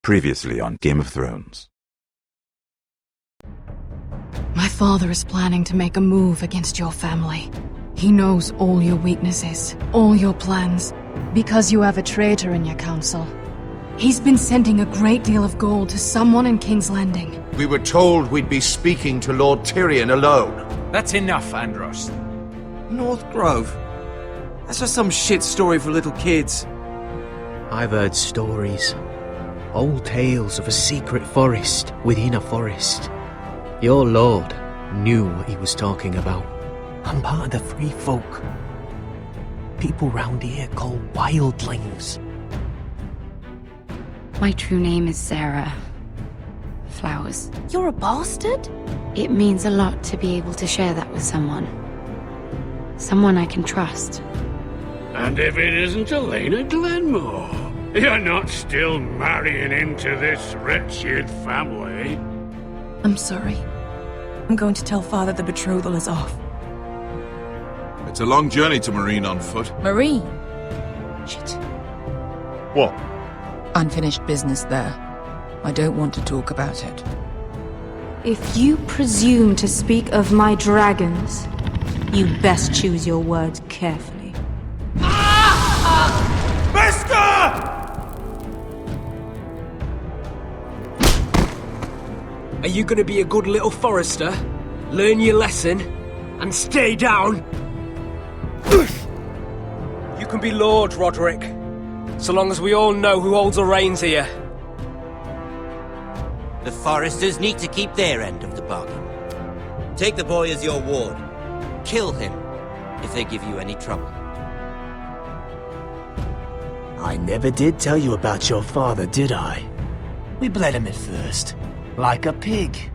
Previously on Game of Thrones. My father is planning to make a move against your family. He knows all your weaknesses, all your plans, because you have a traitor in your council. He's been sending a great deal of gold to someone in King's Landing. We were told we'd be speaking to Lord Tyrion alone. That's enough, Andros. North Grove? That's just some shit story for little kids. I've heard stories. Old tales of a secret forest within a forest. Your lord knew what he was talking about. I'm part of the free folk. People round here call wildlings. My true name is Sarah Flowers. You're a bastard? It means a lot to be able to share that with someone. Someone I can trust. And if it isn't Elena Glenmore, you're not still marrying into this wretched family. I'm sorry. I'm going to tell Father the betrothal is off. It's a long journey to Marine on foot. Marine? Shit. What? Unfinished business there. I don't want to talk about it. If you presume to speak of my dragons, you best choose your words carefully. Are you gonna be a good little forester? Learn your lesson? And stay down? You can be Lord, Roderick. So long as we all know who holds the reins here. The Foresters need to keep their end of the bargain. Take the boy as your ward. Kill him if they give you any trouble. I never did tell you about your father, did I? We bled him at first, like a pig.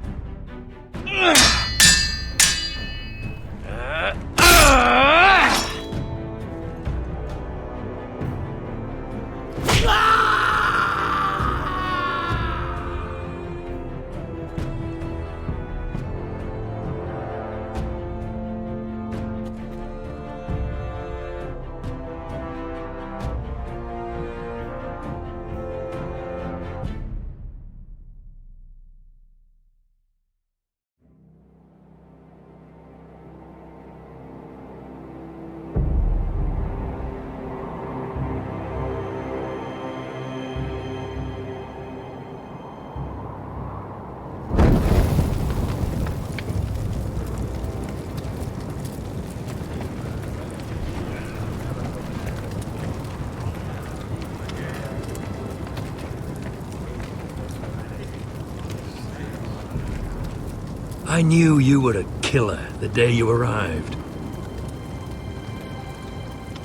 I knew you were a killer the day you arrived.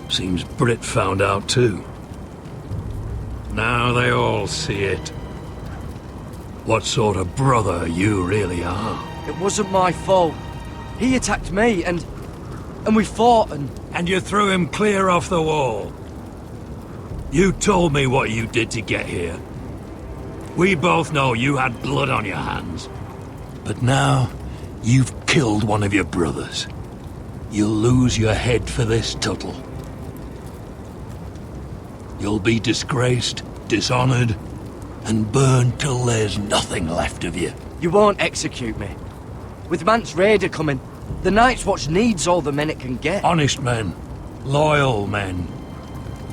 Seems Britt found out too. Now they all see it. What sort of brother you really are. It wasn't my fault. He attacked me and we fought and... And you threw him clear off the wall. You told me what you did to get here. We both know you had blood on your hands. But now, you've killed one of your brothers. You'll lose your head for this, Tuttle. You'll be disgraced, dishonored, and burned till there's nothing left of you. You won't execute me. With Mance Rayder coming, the Night's Watch needs all the men it can get. Honest men. Loyal men.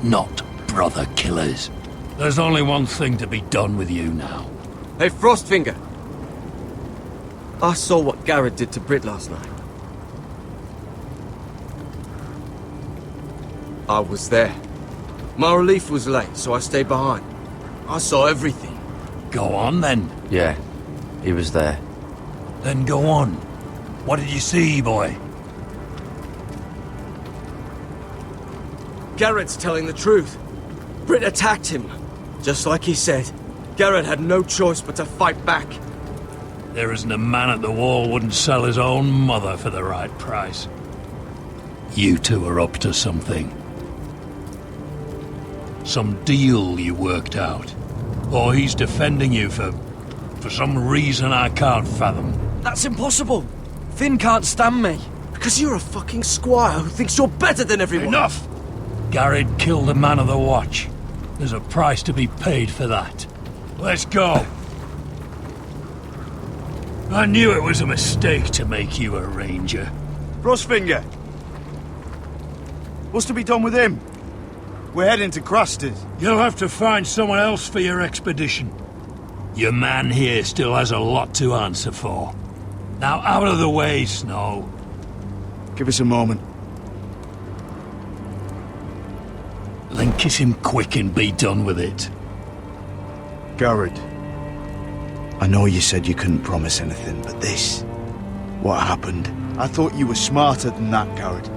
Not brother killers. There's only one thing to be done with you now. Hey, Frostfinger. I saw what Garrett did to Britt last night. I was there. My relief was late, so I stayed behind. I saw everything. Go on, then. Yeah, he was there. Then go on. What did you see, boy? Garrett's telling the truth. Britt attacked him. Just like he said. Garrett had no choice but to fight back. There isn't a man at the wall wouldn't sell his own mother for the right price. You two are up to something. Some deal you worked out. Or he's defending you for some reason I can't fathom. That's impossible. Finn can't stand me. Because you're a fucking squire who thinks you're better than everyone. Enough! Garrett killed a man of the watch. There's a price to be paid for that. Let's go. I knew it was a mistake to make you a ranger. Frostfinger! What's to be done with him? We're heading to Crusters. You'll have to find someone else for your expedition. Your man here still has a lot to answer for. Now out of the way, Snow. Give us a moment. Then kiss him quick and be done with it. Garrett, I know you said you couldn't promise anything, but this... what happened? I thought you were smarter than that, Garrett.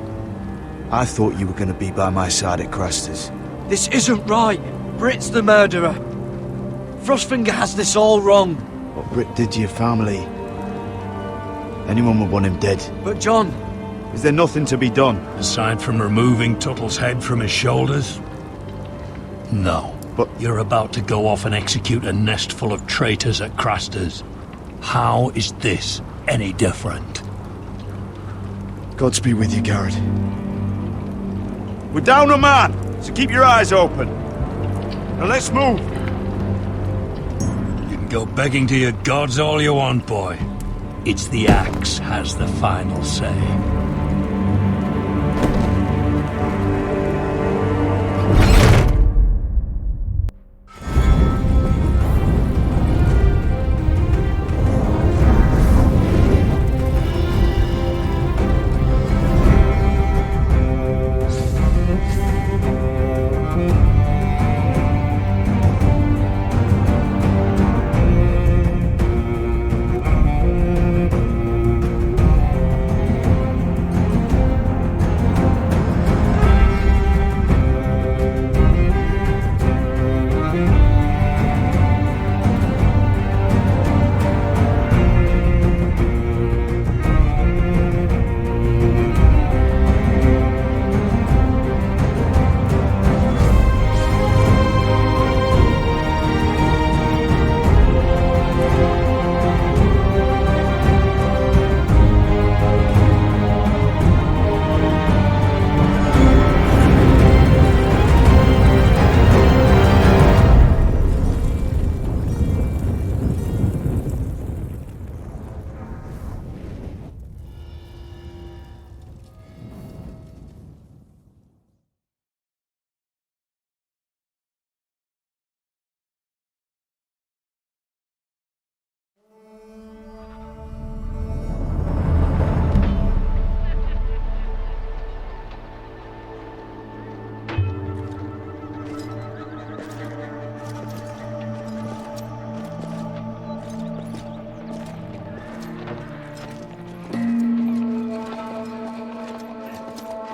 I thought you were going to be by my side at Crusters. This isn't right. Brit's the murderer. Frostfinger has this all wrong. What Brit did to your family... anyone would want him dead. But John... is there nothing to be done? Aside from removing Tuttle's head from his shoulders? No. But you're about to go off and execute a nest full of traitors at Crusters. How is this any different? Godspeed with you, Garrett. We're down a man, so keep your eyes open. Now let's move. You can go begging to your gods all you want, boy. It's the axe has the final say.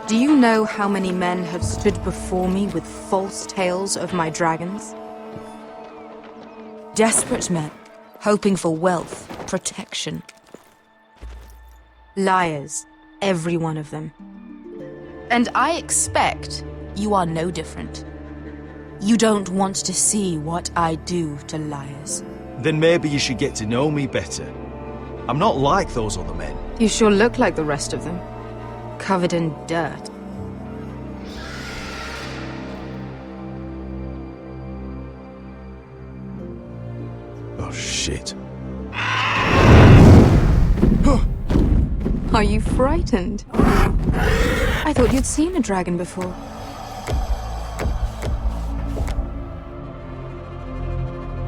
Do you know how many men have stood before me with false tales of my dragons? Desperate men, hoping for wealth, protection. Liars, every one of them. And I expect you are no different. You don't want to see what I do to liars. Then maybe you should get to know me better. I'm not like those other men. You sure look like the rest of them. Covered in dirt. Oh, shit. Are you frightened? I thought you'd seen a dragon before.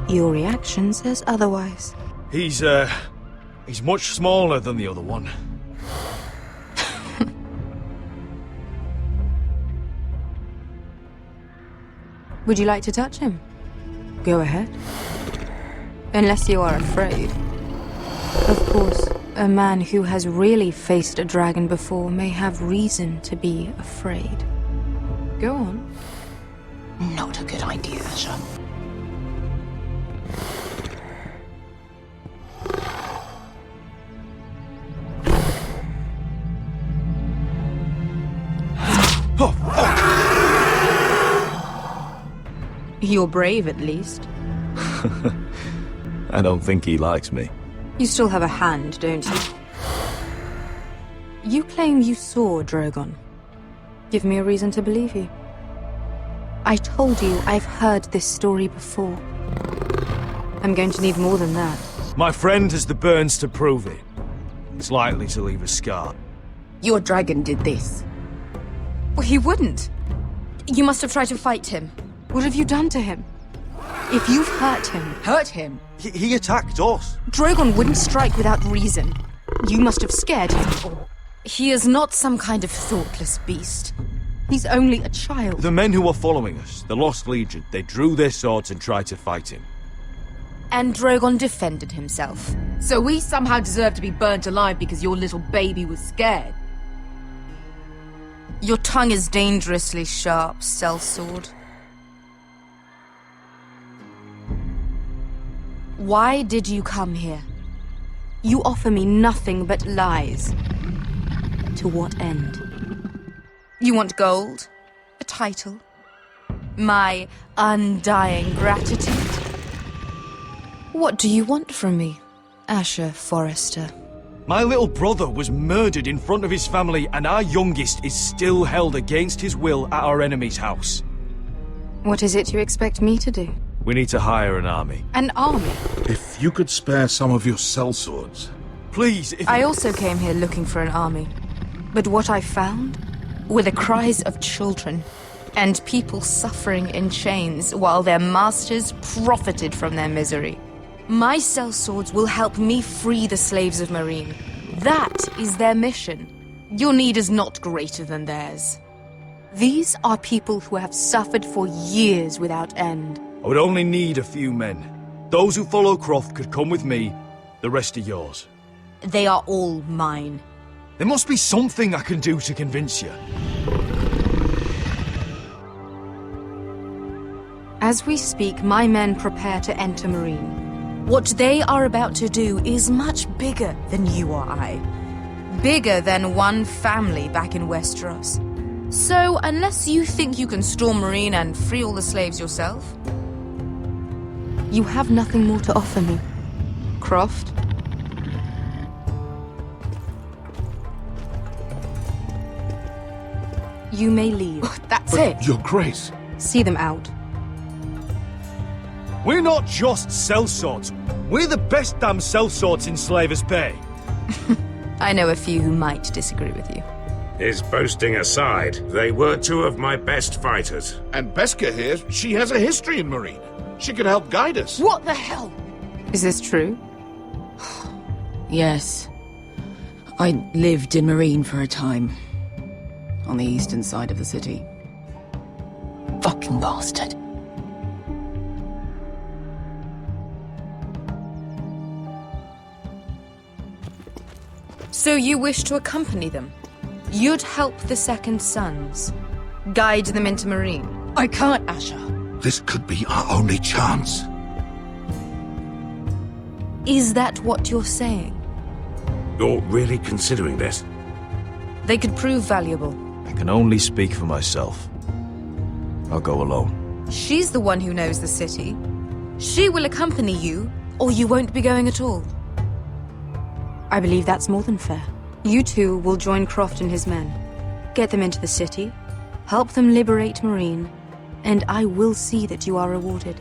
Your reaction says otherwise. He's much smaller than the other one. Would you like to touch him? Go ahead. Unless you are afraid. Of course, a man who has really faced a dragon before may have reason to be afraid. Go on. Not a good idea, sir. Oh, fuck! You're brave, at least. I don't think he likes me. You still have a hand, don't you? You claim you saw Drogon. Give me a reason to believe you. I told you I've heard this story before. I'm going to need more than that. My friend has the burns to prove it. It's likely to leave a scar. Your dragon did this. Well, he wouldn't. You must have tried to fight him. What have you done to him? If you've hurt him... Hurt him? He attacked us. Drogon wouldn't strike without reason. You must have scared him. He is not some kind of thoughtless beast. He's only a child. The men who were following us, the Lost Legion, they drew their swords and tried to fight him. And Drogon defended himself. So we somehow deserve to be burnt alive because your little baby was scared? Your tongue is dangerously sharp, sellsword. Why did you come here? You offer me nothing but lies. To what end? You want gold? A title? My undying gratitude? What do you want from me, Asher Forrester? My little brother was murdered in front of his family, and our youngest is still held against his will at our enemy's house. What is it you expect me to do? We need to hire an army. An army? If you could spare some of your sellswords. Please, if... I also came here looking for an army. But what I found were the cries of children and people suffering in chains while their masters profited from their misery. My sellswords will help me free the slaves of Meereen. That is their mission. Your need is not greater than theirs. These are people who have suffered for years without end. I would only need a few men. Those who follow Croft could come with me, the rest are yours. They are all mine. There must be something I can do to convince you. As we speak, my men prepare to enter Meereen. What they are about to do is much bigger than you or I. Bigger than one family back in Westeros. So, unless you think you can storm Meereen and free all the slaves yourself, you have nothing more to offer me, Croft. You may leave. That's it. Your Grace. See them out. We're not just sellswords. We're the best damn sellswords in Slavers Bay. I know a few who might disagree with you. His boasting aside, they were two of my best fighters. And Beskha here, she has a history in Meereen. She could help guide us. What the hell? Is this true? Yes. I lived in Meereen for a time. On the eastern side of the city. Fucking bastard. So you wish to accompany them? You'd help the Second Sons? Guide them into Meereen? I can't, Asher. This could be our only chance. Is that what you're saying? You're really considering this? They could prove valuable. I can only speak for myself. I'll go alone. She's the one who knows the city. She will accompany you, or you won't be going at all. I believe that's more than fair. You two will join Croft and his men. Get them into the city, help them liberate Meereen, and I will see that you are rewarded.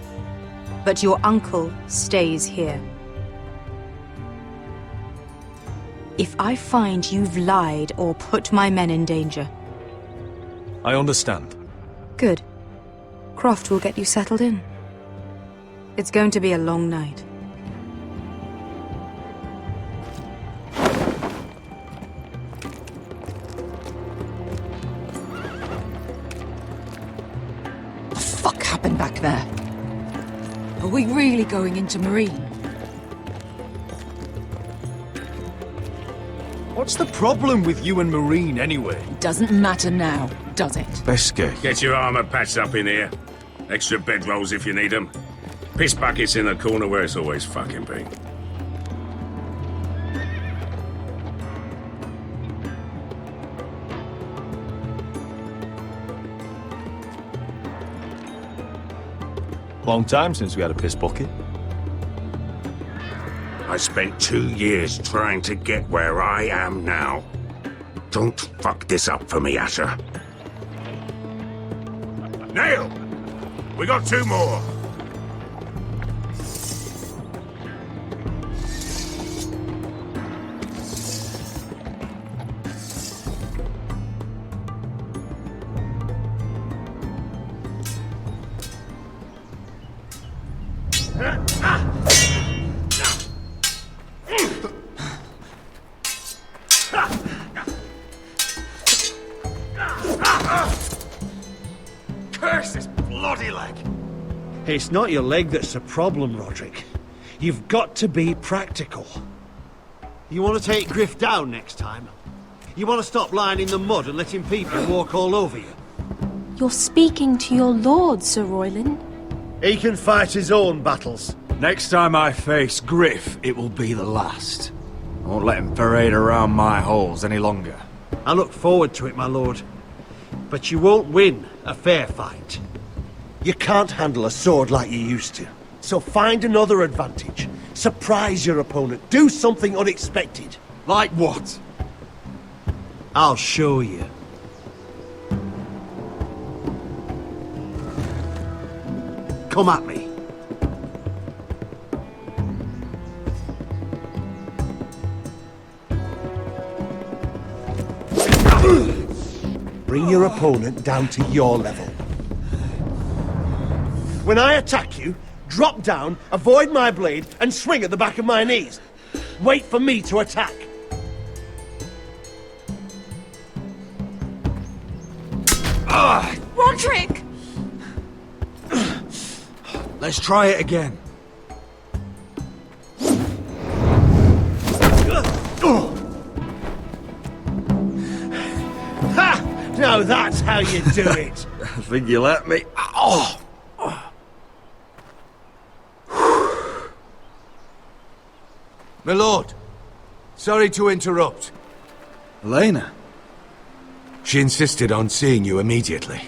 But your uncle stays here. If I find you've lied or put my men in danger... I understand. Good. Croft will get you settled in. It's going to be a long night. What the fuck happened back there? Are we really going into Meereen? What's the problem with you and Meereen, anyway? Doesn't matter now, does it? Beskha. Get your armor patched up in here. Extra bedrolls if you need them. Piss buckets in the corner where it's always fucking been. Long time since we had a piss bucket. I spent 2 years trying to get where I am now. Don't fuck this up for me, Asher. Nail! We got 2 more. Curse this bloody leg! It's not your leg that's the problem, Roderick. You've got to be practical. You want to take Griff down next time? You want to stop lying in the mud and letting people walk all over you? You're speaking to your lord, Sir Royland. He can fight his own battles. Next time I face Griff, it will be the last. I won't let him parade around my halls any longer. I look forward to it, my lord. But you won't win a fair fight. You can't handle a sword like you used to. So find another advantage. Surprise your opponent. Do something unexpected. Like what? I'll show you. Come at me. Bring your opponent down to your level. When I attack you, drop down, avoid my blade, and swing at the back of my knees. Wait for me to attack. Roderick! Let's try it again. Ha! Now that's how you do it. I think you let me. Oh! My lord, sorry to interrupt. Elena? She insisted on seeing you immediately.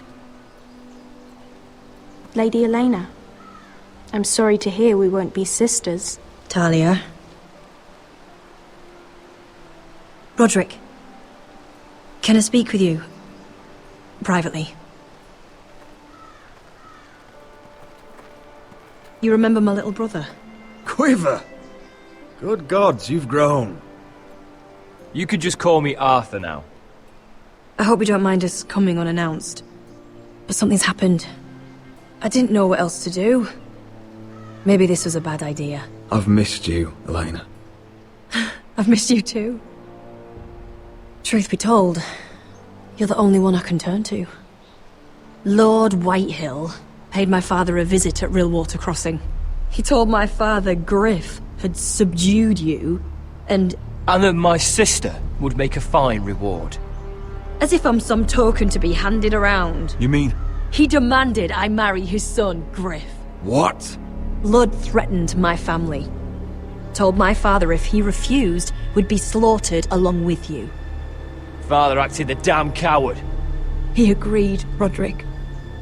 Lady Elena, I'm sorry to hear we won't be sisters. Talia. Roderick. Can I speak with you? Privately. You remember my little brother? Quiver! Good gods, you've grown. You could just call me Arthur now. I hope you don't mind us coming unannounced. But something's happened. I didn't know what else to do. Maybe this was a bad idea. I've missed you, Elena. I've missed you too. Truth be told, you're the only one I can turn to. Lord Whitehill paid my father a visit at Rillwater Crossing. He told my father Griff had subdued you, and that my sister would make a fine reward. as if I'm some token to be handed around. You mean? He demanded I marry his son, Griff. What? Blood threatened my family. Told my father if he refused, we'd be slaughtered along with you. Father acted the damn coward. He agreed, Roderick.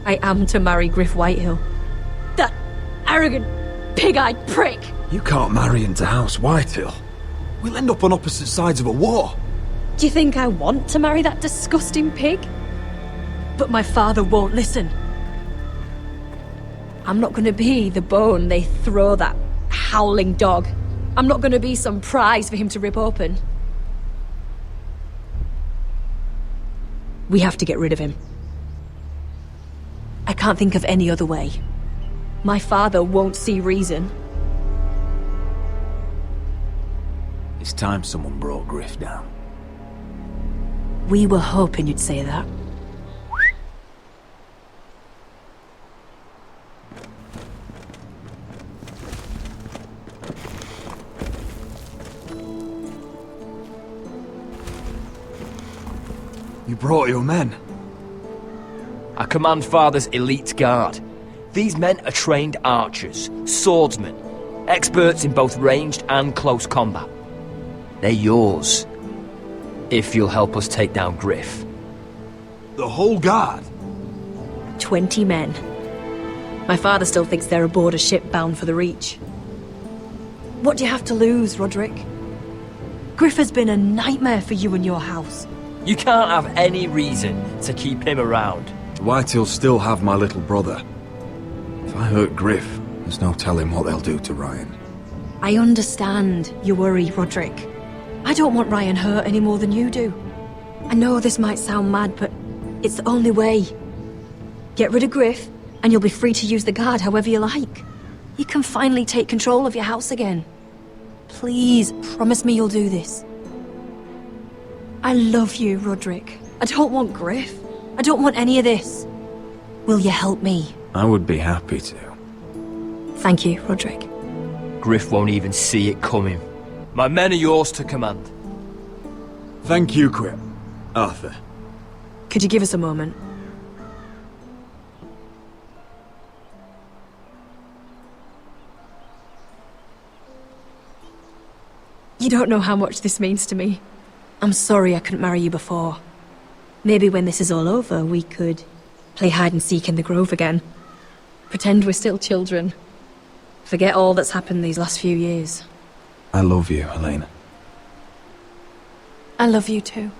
I am to marry Griff Whitehill. That arrogant, pig-eyed prick! You can't marry into House Whitehill. We'll end up on opposite sides of a war. Do you think I want to marry that disgusting pig? But my father won't listen. I'm not gonna be the bone they throw that howling dog. I'm not gonna be some prize for him to rip open. We have to get rid of him. I can't think of any other way. My father won't see reason. It's time someone brought Griff down. We were hoping you'd say that. You brought your men. I command Father's elite guard. These men are trained archers, swordsmen, experts in both ranged and close combat. They're yours, if you'll help us take down Griff. The whole guard? 20 men. My father still thinks they're aboard a ship bound for the Reach. What do you have to lose, Roderick? Griff has been a nightmare for you and your house. You can't have any reason to keep him around. The Whitehills still have my little brother. If I hurt Griff, there's no telling what they'll do to Ryan. I understand your worry, Roderick. I don't want Ryan hurt any more than you do. I know this might sound mad, but it's the only way. Get rid of Griff, and you'll be free to use the guard however you like. You can finally take control of your house again. Please, promise me you'll do this. I love you, Roderick. I don't want Griff. I don't want any of this. Will you help me? I would be happy to. Thank you, Roderick. Griff won't even see it coming. My men are yours to command. Thank you, Quip. Arthur. Could you give us a moment? You don't know how much this means to me. I'm sorry I couldn't marry you before. Maybe when this is all over, we could play hide and seek in the grove again. Pretend we're still children. Forget all that's happened these last few years. I love you, Helena. I love you too.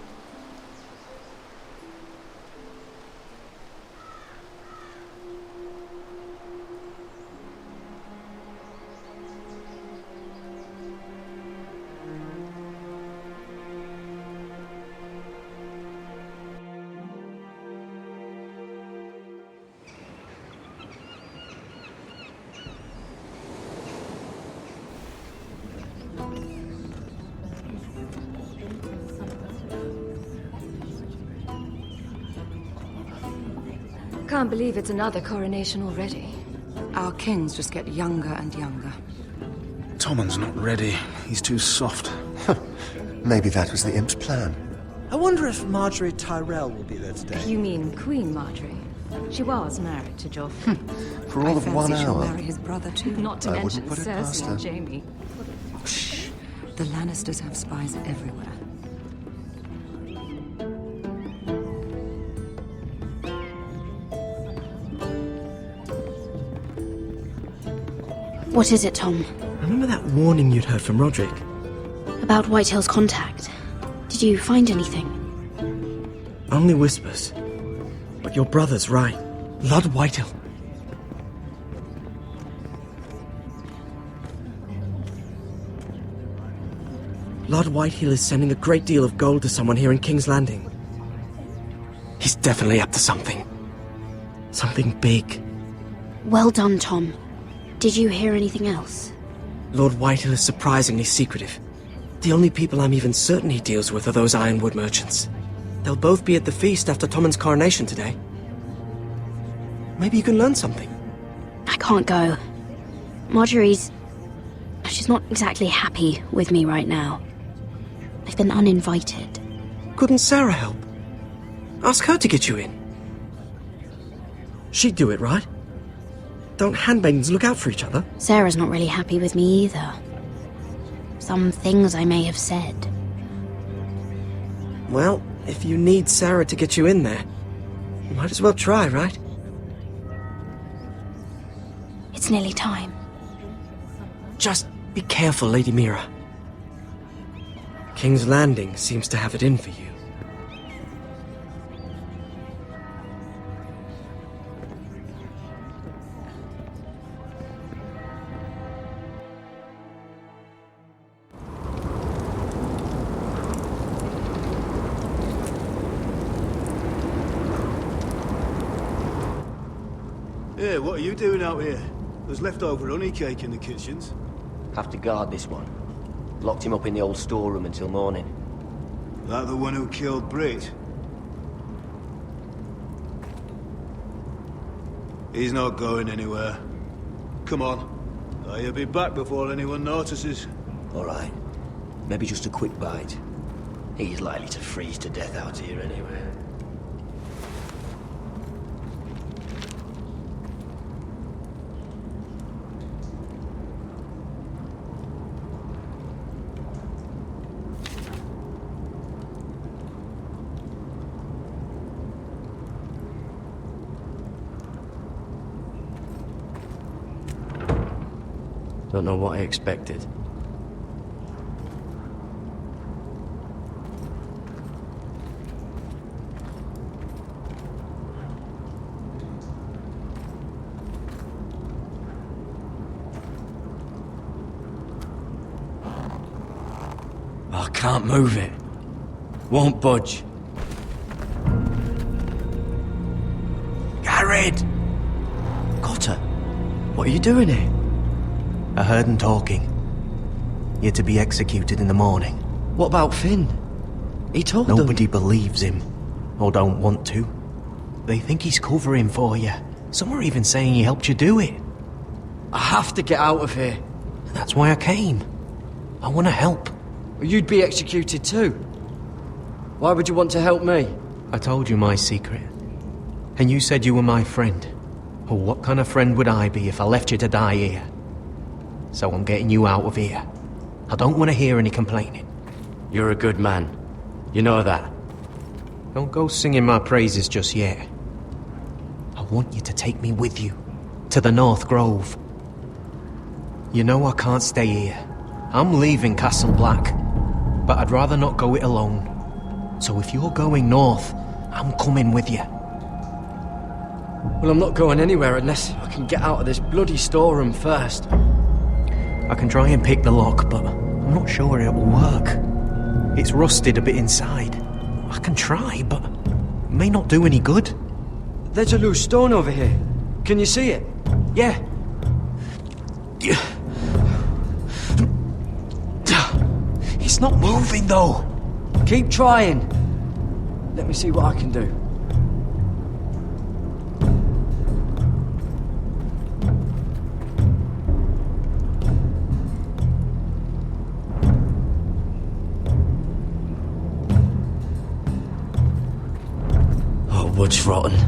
Can't believe it's another coronation already. Our kings just get younger and younger. Tommen's not ready. He's too soft. Maybe that was the imp's plan. I wonder if Marjorie Tyrell will be there today. You mean Queen Marjorie? She was married to Joffrey. For all of 1 she'll hour. marry his brother too. Not to I mention wouldn't put it past Cersei her. and Jaime. Shh. The Lannisters have spies everywhere. What is it, Tom? Remember that warning you'd heard from Roderick? About Whitehill's contact. Did you find anything? Only whispers. But your brother's right. Lord Whitehill. Lord Whitehill is sending a great deal of gold to someone here in King's Landing. He's definitely up to something. Something big. Well done, Tom. Did you hear anything else? Lord Whitehill is surprisingly secretive. The only people I'm even certain he deals with are those Ironwood merchants. They'll both be at the feast after Tommen's coronation today. Maybe you can learn something. I can't go. Marjorie's... she's not exactly happy with me right now. I've been uninvited. Couldn't Sarah help? Ask her to get you in. She'd do it, right? Don't handmaidens look out for each other? Sarah's not really happy with me either. Some things I may have said. Well, if you need Sarah to get you in there, you might as well try, right? It's nearly time. Just be careful, Lady Mira. King's Landing seems to have it in for you. Hey, what are you doing out here? There's leftover honey cake in the kitchens. Have to guard this one. Locked him up in the old storeroom until morning. That the one who killed Brit? He's not going anywhere. Come on. He'll be back before anyone notices. All right. Maybe just a quick bite. He's likely to freeze to death out here anyway. Don't know what I expected. I can't move it. Won't budge. Garrett! Cotter, what are you doing here? I heard them talking. You're to be executed in the morning. What about Finn? He told them... Nobody believes him, or don't want to. They think he's covering for you. Some are even saying he helped you do it. I have to get out of here. That's why I came. I want to help. You'd be executed too. Why would you want to help me? I told you my secret. And you said you were my friend. Well, what kind of friend would I be if I left you to die here? So I'm getting you out of here. I don't want to hear any complaining. You're a good man. You know that. Don't go singing my praises just yet. I want you to take me with you. To the North Grove. You know I can't stay here. I'm leaving Castle Black. But I'd rather not go it alone. So if you're going north, I'm coming with you. Well, I'm not going anywhere unless I can get out of this bloody storeroom first. I can try and pick the lock, but I'm not sure it will work. It's rusted a bit inside. I can try, but it may not do any good. There's a loose stone over here. Can you see it? Yeah. It's not moving, though. Keep trying. Let me see what I can do. Oh, wood's rotten.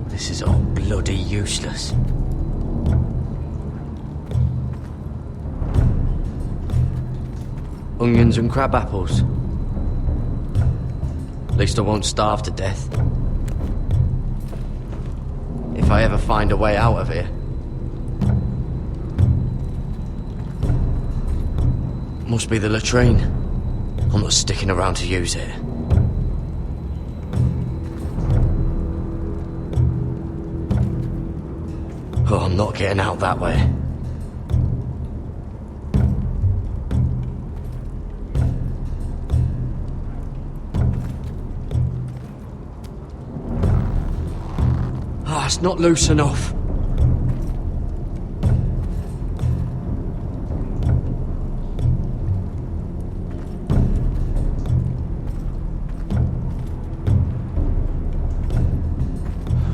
This is all bloody useless. Onions and crab apples. At least I won't starve to death. If I ever find a way out of here. Must be the latrine. I'm not sticking around to use it. Oh, I'm not getting out that way. It's not loose enough.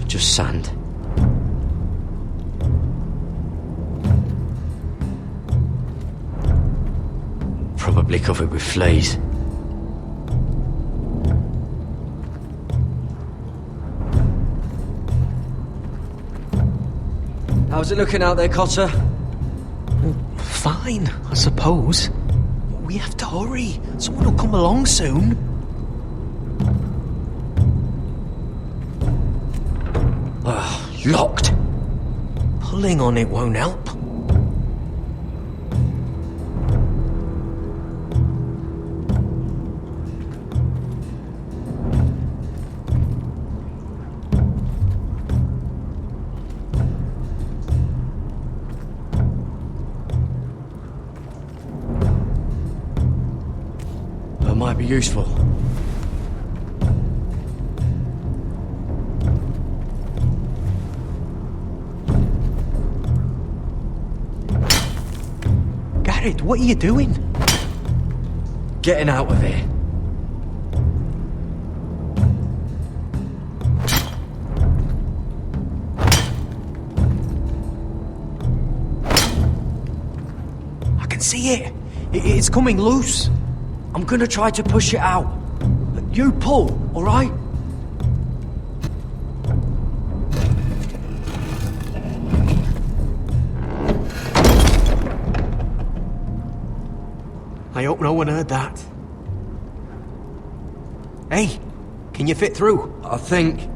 Just sand. Probably covered with fleas. How's it looking out there, Cotter? Fine, I suppose. We have to hurry. Someone will come along soon. Locked. Pulling on it won't help. Might be useful. Garrett, what are you doing? Getting out of here. I can see it. It's coming loose. I'm gonna try to push it out. You pull, all right? I hope no one heard that. Hey, can you fit through? I think.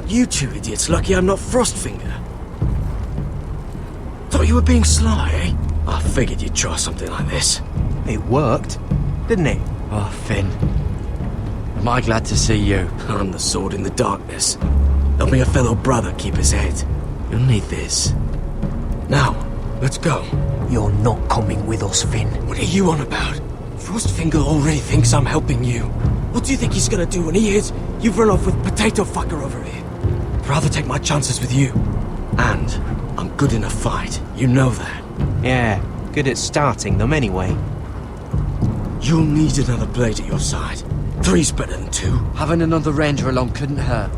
Aren't you two idiots lucky I'm not Frostfinger? Thought you were being sly, eh? I figured you'd try something like this. It worked, didn't it? Oh, Finn. Am I glad to see you? I'm the sword in the darkness. Helping a fellow brother keep his head. You'll need this. Now, let's go. You're not coming with us, Finn. What are you on about? Frostfinger already thinks I'm helping you. What do you think he's gonna do when he hears you've run off with Potato Fucker over here? I'd rather take my chances with you. And I'm good in a fight. You know that. Yeah, good at starting them anyway. You'll need another blade at your side. 3's better than 2. Having another ranger along couldn't hurt.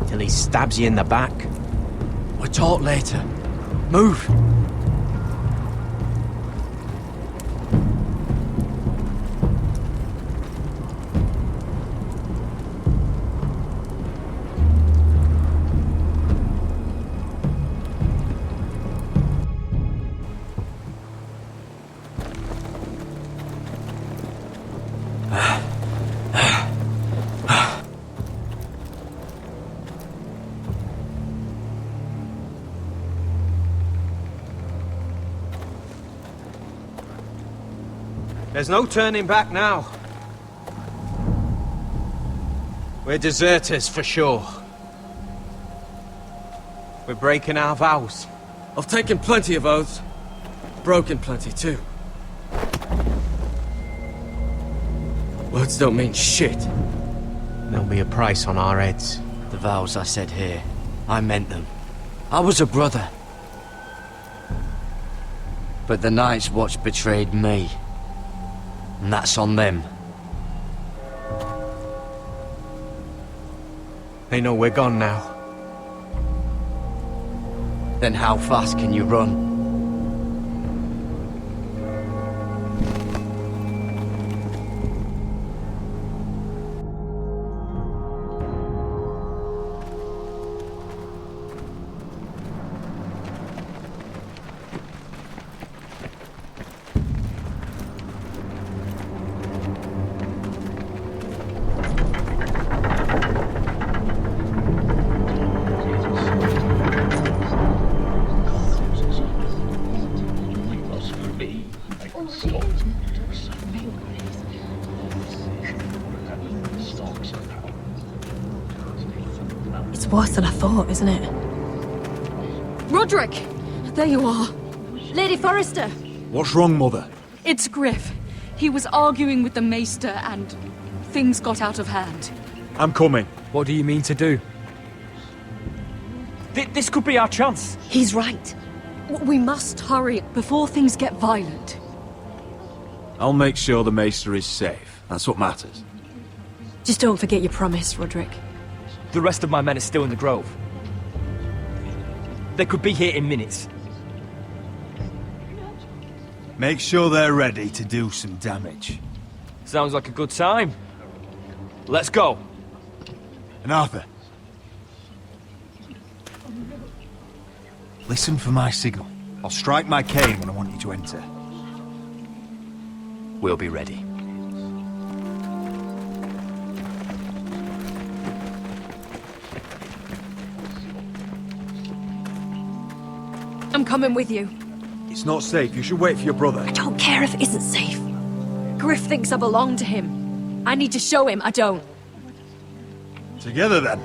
Till he stabs you in the back. We'll talk later. Move! There's no turning back now. We're deserters for sure. We're breaking our vows. I've taken plenty of oaths. Broken plenty too. Words don't mean shit. There'll be a price on our heads. The vows I said here, I meant them. I was a brother. But the Night's Watch betrayed me. And that's on them. They know we're gone now. Then how fast can you run? It's worse than I thought, isn't it? Roderick! There you are. Lady Forrester! What's wrong, Mother? It's Griff. He was arguing with the Maester and things got out of hand. I'm coming. What do you mean to do? This could be our chance. He's right. We must hurry before things get violent. I'll make sure the Maester is safe. That's what matters. Just don't forget your promise, Roderick. The rest of my men are still in the grove. They could be here in minutes. Make sure they're ready to do some damage. Sounds like a good time. Let's go. And Arthur, listen for my signal. I'll strike my cane when I want you to enter. We'll be ready. I'm coming with you. It's not safe. You should wait for your brother. I don't care if it isn't safe. Griff thinks I belong to him. I need to show him I don't. Together then.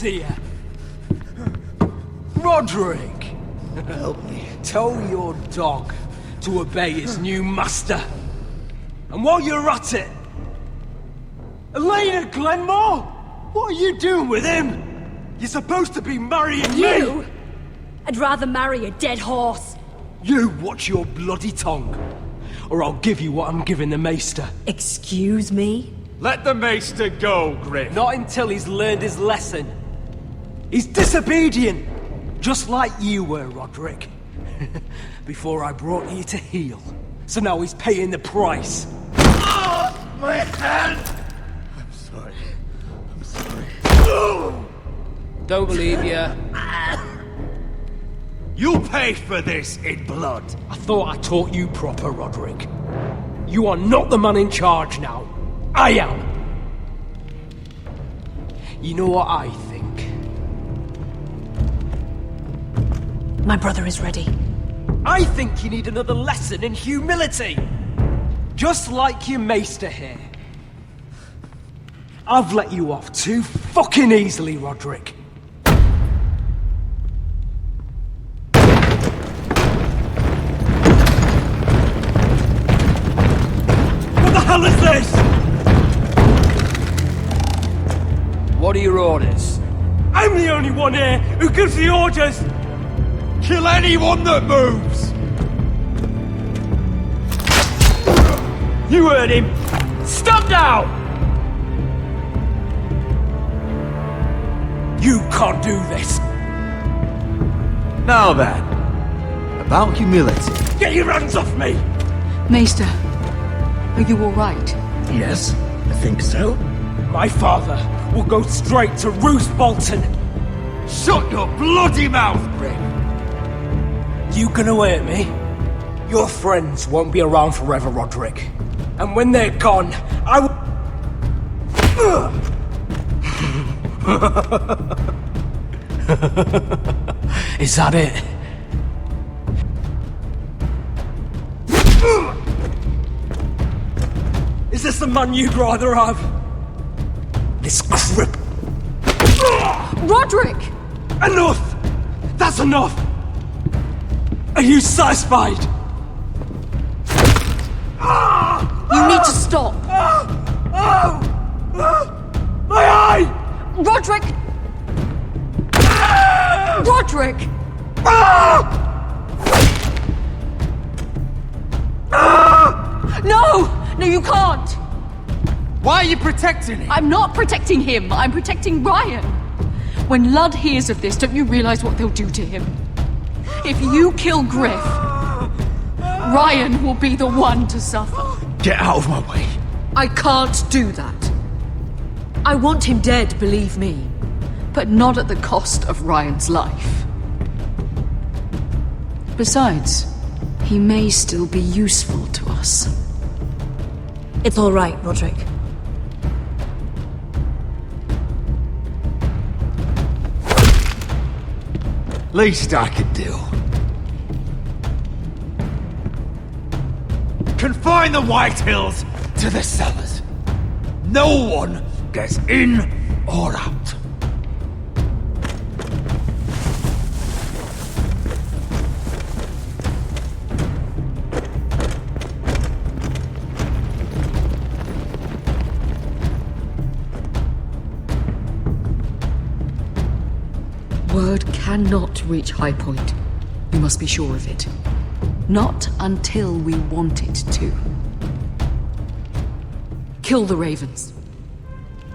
Here. Roderick! Help me. Tell your dog to to obey his new master. And while you're at it, Elena Glenmore, what are you doing with him? You're supposed to be marrying You? me! I'd rather marry a dead horse. You watch your bloody tongue, or I'll give you what I'm giving the Maester. Excuse me? Let the Maester go, Griff. Not until he's learned his lesson. He's disobedient, just like you were, Roderick. Before I brought you to heel. So now he's paying the price. My hand! I'm sorry. I'm sorry. Don't believe you. You'll pay for this in blood. I thought I taught you proper, Roderick. You are not the man in charge now. I am. You know what I think? My brother is ready. I think you need another lesson in humility. Just like your Maester here. I've let you off too fucking easily, Roderick. What the hell is this? What are your orders? I'm the only one here who gives the orders! Kill anyone that moves! You heard him! Stop now! You can't do this! Now then, about humility. Get your hands off me! Maester, are you all right? Yes, I think so. My father will go straight to Roose Bolton. Shut your bloody mouth, Griff! You gonna hurt me? Your friends won't be around forever, Roderick. And when they're gone, I will... Is that it? Is this the man you'd rather have? This crip... Roderick! Enough! That's enough! Are you satisfied? You need to stop! My eye! Roderick! Roderick! No! No, you can't! Why are you protecting him? I'm not protecting him. I'm protecting Ryan. When Ludd hears of this, don't you realize what they'll do to him? If you kill Griff, Ryan will be the one to suffer. Get out of my way. I can't do that. I want him dead, believe me. But not at the cost of Ryan's life. Besides, he may still be useful to us. It's all right, Roderick. Least I could do. Confine the White Hills to the cellars. No one gets in or out. Word cannot reach High Point. You must be sure of it. Not until we want it to. Kill the ravens.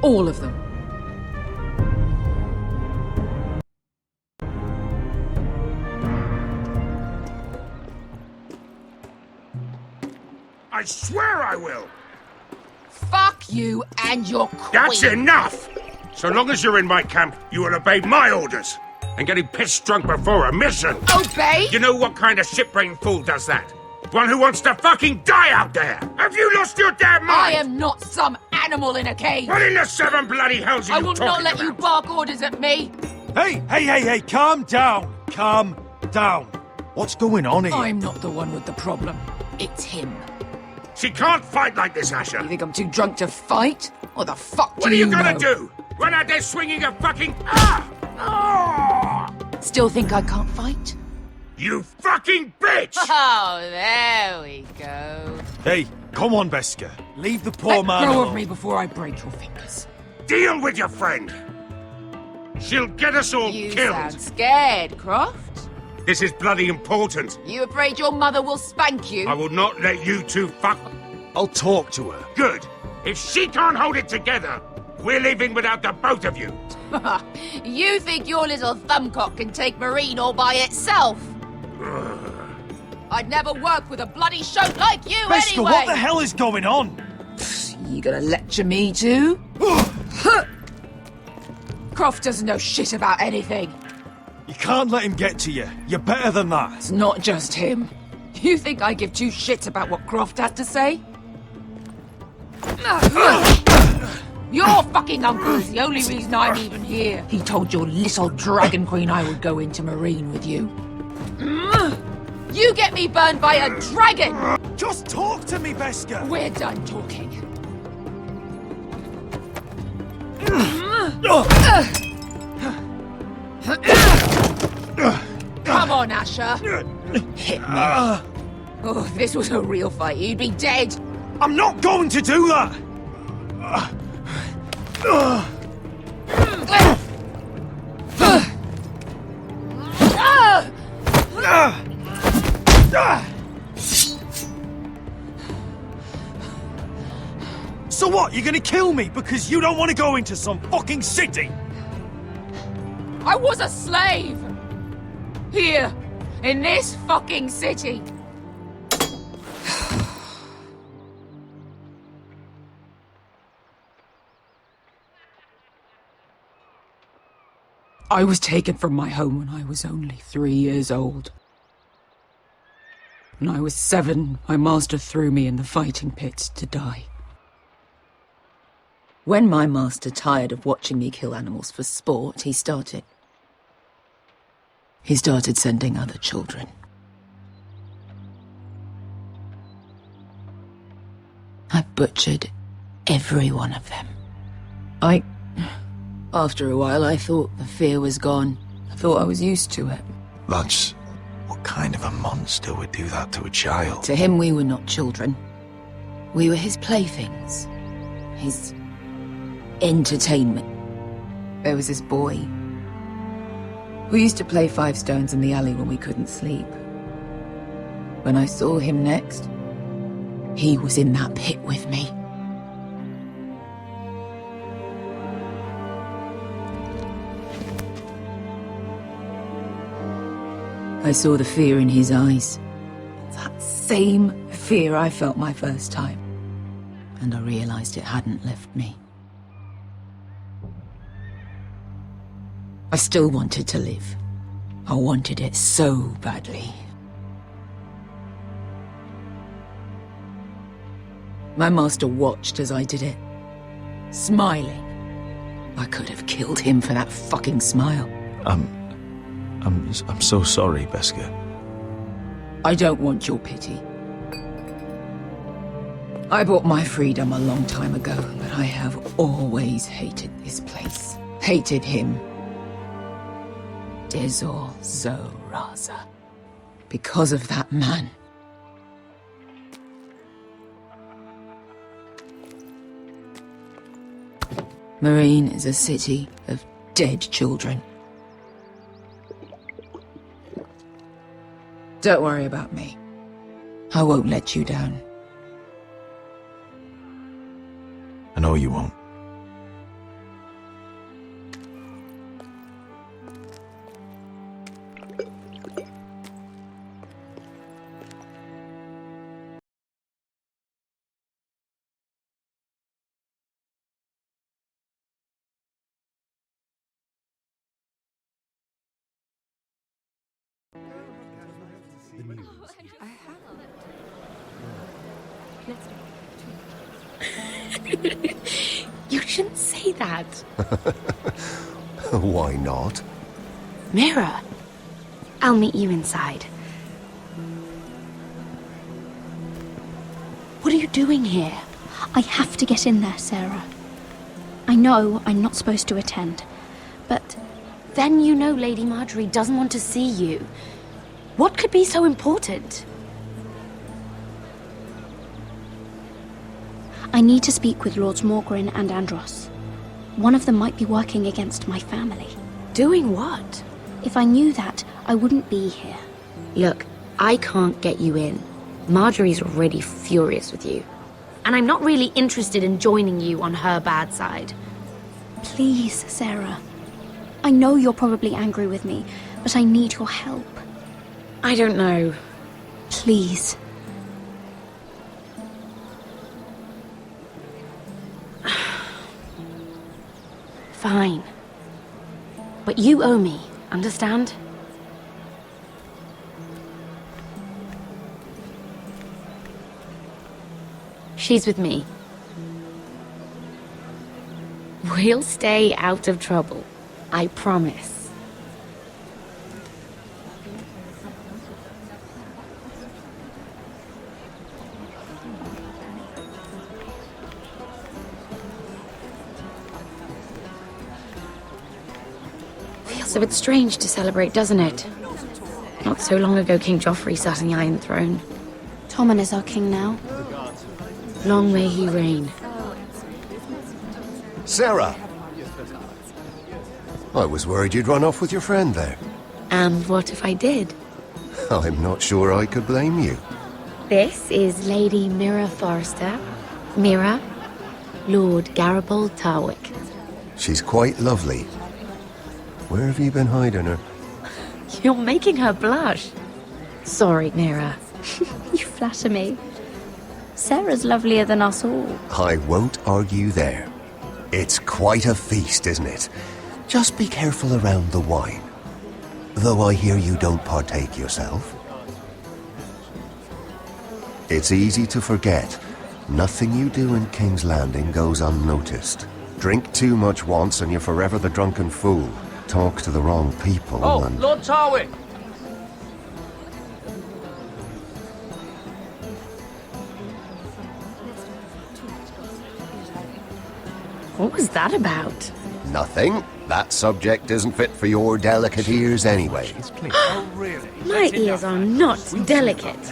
All of them. I swear I will! Fuck you and your queen. That's enough! So long as you're in my camp, you will obey my orders. And getting pissed drunk before a mission. Obey? You know what kind of shit-brained fool does that? One who wants to fucking die out there! Have you lost your damn mind? I am not some animal in a cage. What in the seven bloody hells are I you will talking not let about? you bark orders at me. Hey, calm down. Calm down. What's going on here? I'm not the one with the problem. It's him. She can't fight like this, Asher. You think I'm too drunk to fight? What the fuck What do are you know? gonna do? Run out there swinging a fucking... Still think I can't fight? You fucking bitch! Oh, there we go. Hey, come on, Beskha. Leave the poor Let man go alone. of me before I break your fingers. Deal with your friend. She'll get us all You killed. sound scared, Croft. This is bloody important. You afraid your mother will spank you? I will not let you two fuck. I'll talk to her. Good. If she can't hold it together, we're leaving without the both of you. You think your little thumbcock can take Marine all by itself? I'd never work with a bloody shote like you Beskha, anyway! what the hell is going on? You gonna lecture me too? Croft doesn't know shit about anything. You can't let him get to you. You're better than that. It's not just him. You think I give two shits about what Croft had to say? Your fucking uncle is the only reason I'm even here. He told your little dragon queen I would go into Marine with you. You get me burned by a dragon! Just talk to me, Beskha! We're done talking. Come on, Asher. Hit me. Oh, if this was a real fight, you'd be dead. I'm not going to do that! So what, you're gonna kill me because you don't want to go into some fucking city? I was a slave! Here, in this fucking city. I was taken from my home when I was only 3 years old. When I was 7, my master threw me in the fighting pits to die. When my master tired of watching me kill animals for sport, he started sending other children. I butchered every one of them. After a while, I thought the fear was gone. I thought I was used to it. Lads, what kind of a monster would do that to a child? To him, we were not children. We were his playthings. His entertainment. There was this boy. We used to play 5 stones in the alley when we couldn't sleep. When I saw him next, he was in that pit with me. I saw the fear in his eyes. That same fear I felt my first time. And I realized it hadn't left me. I still wanted to live. I wanted it so badly. My master watched as I did it, smiling. I could have killed him for that fucking smile. I'm so sorry, Beskha. I don't want your pity. I bought my freedom a long time ago, but I have always hated this place. Hated him. Dezor Zo Raza. Because of that man. Marine is a city of dead children. Don't worry about me. I won't let you down. I know you won't. You shouldn't say that. Why not? Mira, I'll meet you inside. What are you doing here? I have to get in there, Sarah. I know I'm not supposed to attend, but then you know Lady Marjorie doesn't want to see you. What could be so important? I need to speak with Lords Morgren and Andros. One of them might be working against my family. Doing what? If I knew that, I wouldn't be here. Look, I can't get you in. Marjorie's already furious with you. And I'm not really interested in joining you on her bad side. Please, Sarah. I know you're probably angry with me, but I need your help. I don't know. Please. Fine. But you owe me, understand? She's with me. We'll stay out of trouble. I promise. Feels a bit strange to celebrate, doesn't it? Not so long ago, King Joffrey sat on the Iron Throne. Tommen is our king now. Long may he reign. Sarah! I was worried you'd run off with your friend there. And what if I did? I'm not sure I could blame you. This is Lady Mira Forrester. Mira, Lord Garibald Tarwick. She's quite lovely. Where have you been hiding her? You're making her blush. Sorry, Mira. You flatter me. Sarah's lovelier than us all. I won't argue there. It's quite a feast, isn't it? Just be careful around the wine. Though I hear you don't partake yourself. It's easy to forget. Nothing you do in King's Landing goes unnoticed. Drink too much once and you're forever the drunken fool. Talk to the wrong people and... Lord Tarwick! What was that about? Nothing. That subject isn't fit for your delicate ears anyway. My ears are not delicate.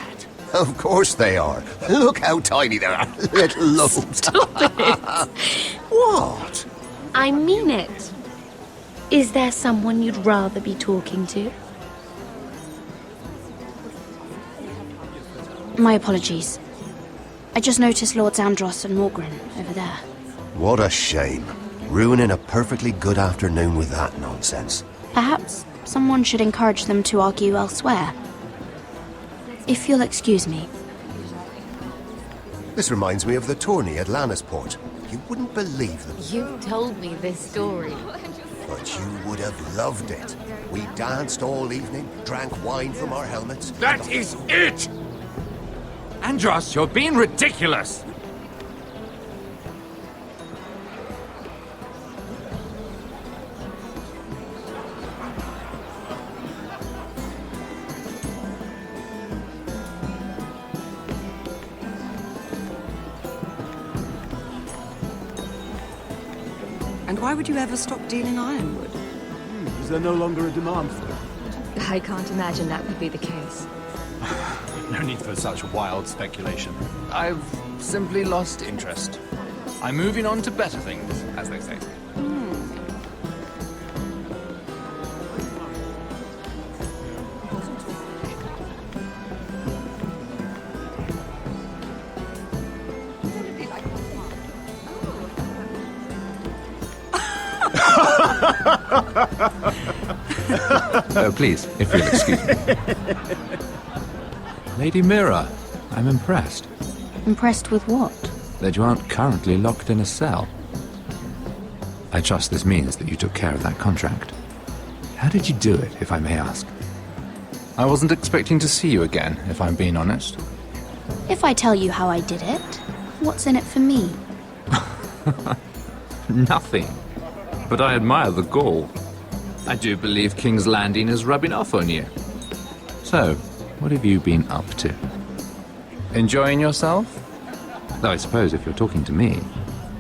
Of course they are. Look how tiny they are. Little lobes. Stop it. What? I mean it. Is there someone you'd rather be talking to? My apologies. I just noticed Lords Andros and Morgren over there. What a shame. Ruining a perfectly good afternoon with that nonsense. Perhaps someone should encourage them to argue elsewhere. If you'll excuse me. This reminds me of the tourney at Lannisport. You wouldn't believe them. You told me this story. But you would have loved it. We danced all evening, drank wine from our helmets. That is it! Andros, you're being ridiculous! And why would you ever stop dealing ironwood? Is there no longer a demand for it? I can't imagine that would be the case. No need for such wild speculation. I've simply lost interest. I'm moving on to better things, as they say. Oh, please, if you'll excuse me. Lady Mira, I'm impressed Impressed with what? that you aren't currently locked in a cell. I trust this means that you took care of that contract. How did you do it, if I may ask? I wasn't expecting to see you again, if I'm being honest. If I tell you how I did it, what's in it for me? Nothing. But I admire the gall. I do believe King's Landing is rubbing off on you. So, what have you been up to? Enjoying yourself? Though I suppose if you're talking to me.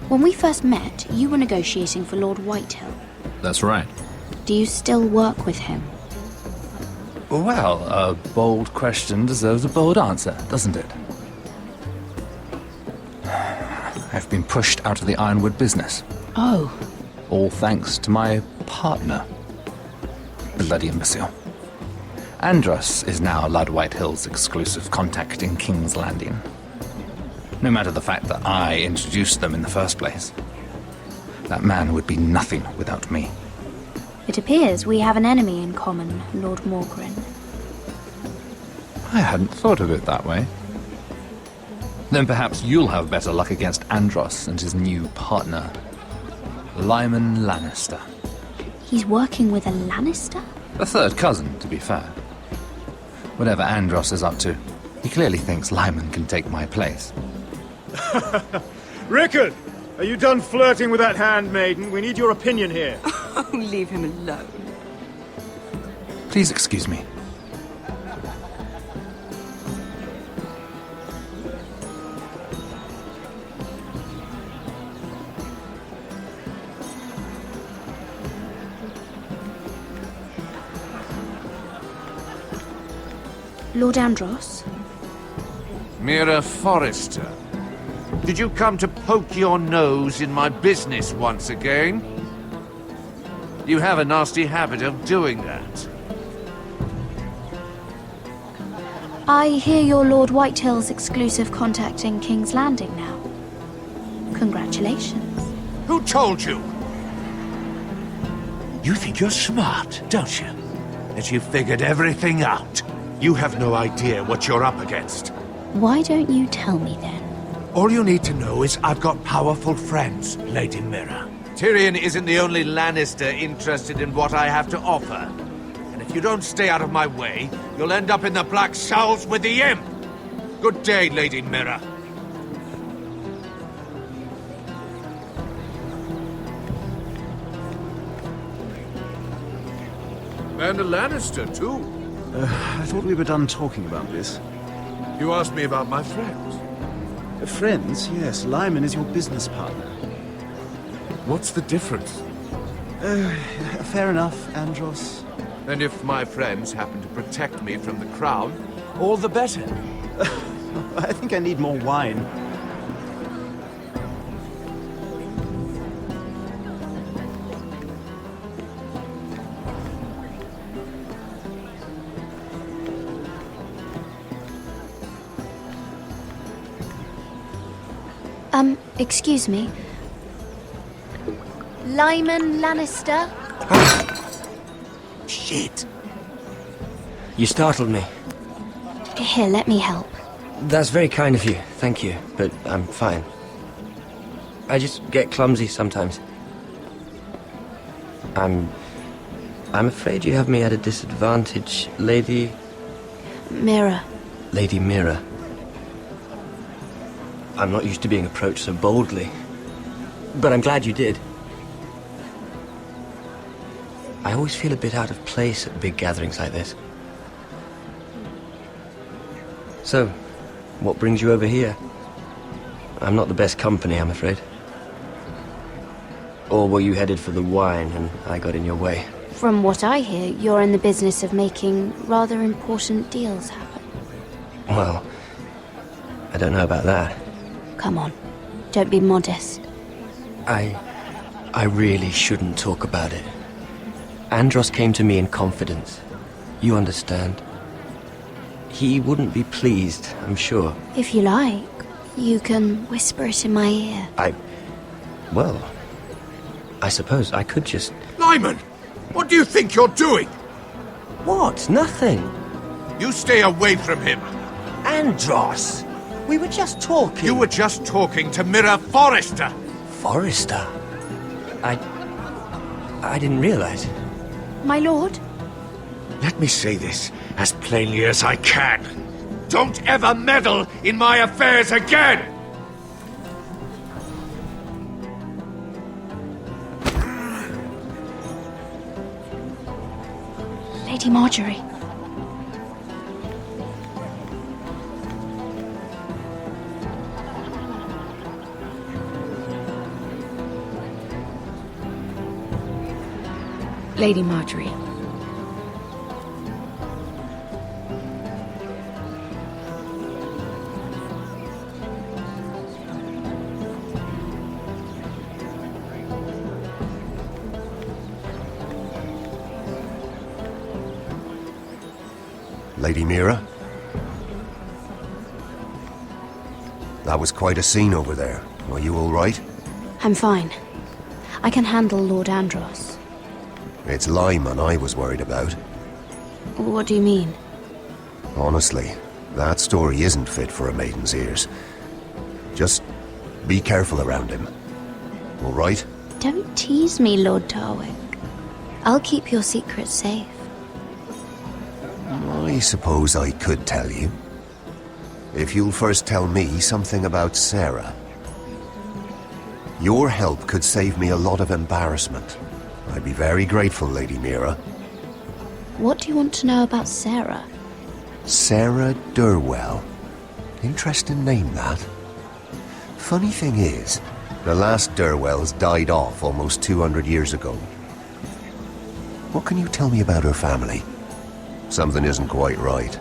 When we first met, you were negotiating for Lord Whitehill. That's right. Do you still work with him? Well, a bold question deserves a bold answer, doesn't it? I've been pushed out of the Ironwood business. Oh. All thanks to my partner. Bloody imbecile. Andros is now Lud Whitehill's exclusive contact in King's Landing. No matter the fact that I introduced them in the first place. That man would be nothing without me. It appears we have an enemy in common, Lord Morgren. I hadn't thought of it that way. Then perhaps you'll have better luck against Andros and his new partner, Lyman Lannister. He's working with a Lannister? A third cousin, to be fair. Whatever Andros is up to, he clearly thinks Lyman can take my place. Rickard! Are you done flirting with that handmaiden? We need your opinion here. Oh, leave him alone. Please excuse me. Lord Andros? Mira Forrester. Did you come to poke your nose in my business once again? You have a nasty habit of doing that. I hear you're Lord Whitehill's exclusive contact in King's Landing now. Congratulations. Who told you? You think you're smart, don't you? That you figured everything out. You have no idea what you're up against. Why don't you tell me then? All you need to know is I've got powerful friends, Lady Mira. Tyrion isn't the only Lannister interested in what I have to offer. And if you don't stay out of my way, you'll end up in the Black Showls with the Imp. Good day, Lady Mira. And a Lannister, too. I thought we were done talking about this. You asked me about my friends. Friends? Yes, Lyman is your business partner. What's the difference? Fair enough, Andros. And if my friends happen to protect me from the crown, all the better. I think I need more wine. Excuse me. Lyman Lannister? Shit. You startled me. Here, let me help. That's very kind of you, thank you, but I'm fine. I just get clumsy sometimes. I'm afraid you have me at a disadvantage, Lady... Mira. Lady Mira. I'm not used to being approached so boldly, but I'm glad you did. I always feel a bit out of place at big gatherings like this. So, what brings you over here? I'm not the best company, I'm afraid. Or were you headed for the wine and I got in your way? From what I hear, you're in the business of making rather important deals happen. Well, I don't know about that. Come on, don't be modest. I really shouldn't talk about it. Andros came to me in confidence. You understand? He wouldn't be pleased, I'm sure. If you like, you can whisper it in my ear. Well, I suppose I could just... Lyman! What do you think you're doing? What? Nothing. You stay away from him. Andros! We were just talking. You were just talking to Mira Forrester. Forrester? I didn't realize. My lord? Let me say this as plainly as I can. Don't ever meddle in my affairs again! Lady Marjorie. Lady Marjorie. Lady Mira? That was quite a scene over there. Are you all right? I'm fine. I can handle Lord Andros. It's Lyman I was worried about. What do you mean? Honestly, that story isn't fit for a maiden's ears. Just be careful around him. All right? Don't tease me, Lord Tarwick. I'll keep your secret safe. I suppose I could tell you. If you'll first tell me something about Sarah. Your help could save me a lot of embarrassment. I'd be very grateful, Lady Mira. What do you want to know about Sarah? Sarah Durwell. Interesting name, that. Funny thing is, the last Durwells died off almost 200 years ago. What can you tell me about her family? Something isn't quite right,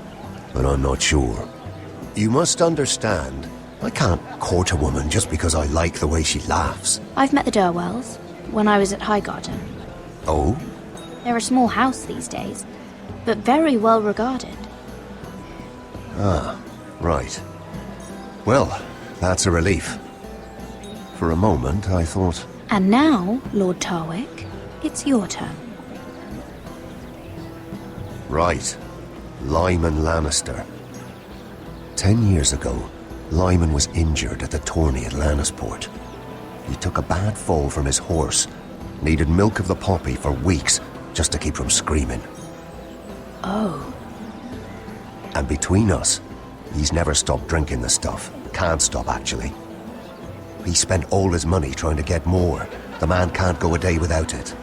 but I'm not sure. You must understand, I can't court a woman just because I like the way she laughs. I've met the Durwells when I was at Highgarden. Oh? They're a small house these days, but very well regarded. Ah, right. Well, that's a relief. For a moment, I thought... And now, Lord Tarwick, it's your turn. Right. Lyman Lannister. 10 years ago, Lyman was injured at the tourney at Lannisport. He took a bad fall from his horse, needed milk of the poppy for weeks just to keep from screaming. Oh. And between us, he's never stopped drinking the stuff. Can't stop, actually. He spent all his money trying to get more. The man can't go a day without it.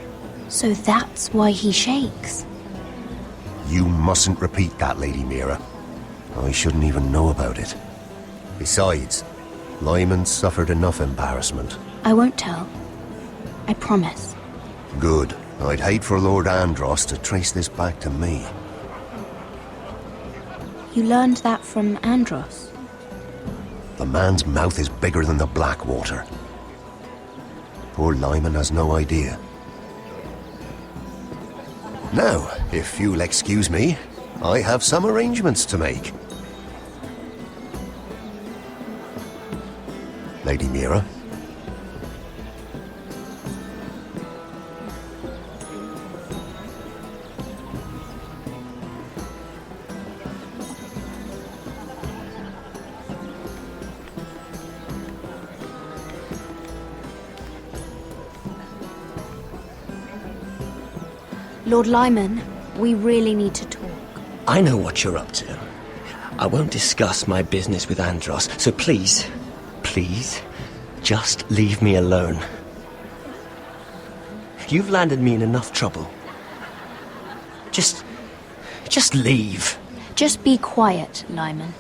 So that's why he shakes. You mustn't repeat that, Lady Mira. I shouldn't even know about it. Besides, Lyman suffered enough embarrassment. I won't tell. I promise. Good. I'd hate for Lord Andros to trace this back to me. You learned that from Andros? The man's mouth is bigger than the Blackwater. Poor Lyman has no idea. Now, if you'll excuse me, I have some arrangements to make. Lady Mira? Lord Lyman, we really need to talk. I know what you're up to. I won't discuss my business with Andros, so please, just leave me alone. You've landed me in enough trouble. Just leave. Just be quiet, Lyman.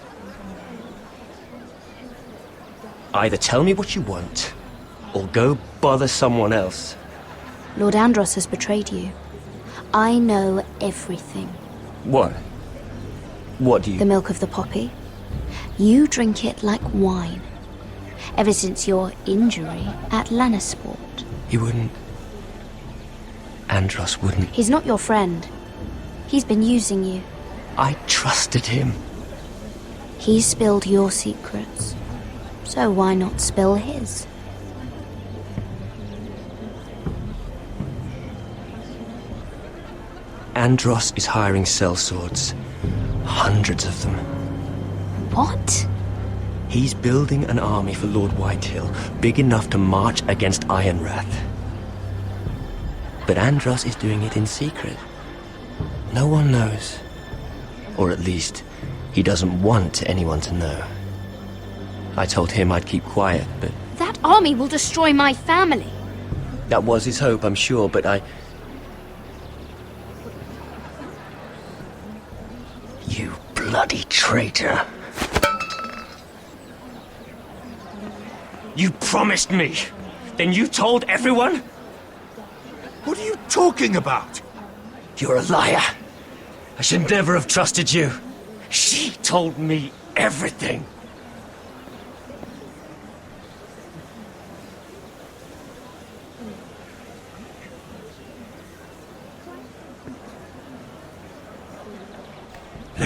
Either tell me what you want, or go bother someone else. Lord Andros has betrayed you. I know everything. What? What do you... The milk of the poppy. You drink it like wine. Ever since your injury at Lannisport. He wouldn't... Andros wouldn't... He's not your friend. He's been using you. I trusted him. He spilled your secrets. So why not spill his? Andros is hiring sellswords. Hundreds of them. What? He's building an army for Lord Whitehill, big enough to march against Ironrath. But Andros is doing it in secret. No one knows. Or at least, he doesn't want anyone to know. I told him I'd keep quiet, but... That army will destroy my family. That was his hope, I'm sure, but I... You bloody traitor. You promised me! Then you told everyone? What are you talking about? You're a liar. I should never have trusted you. She told me everything.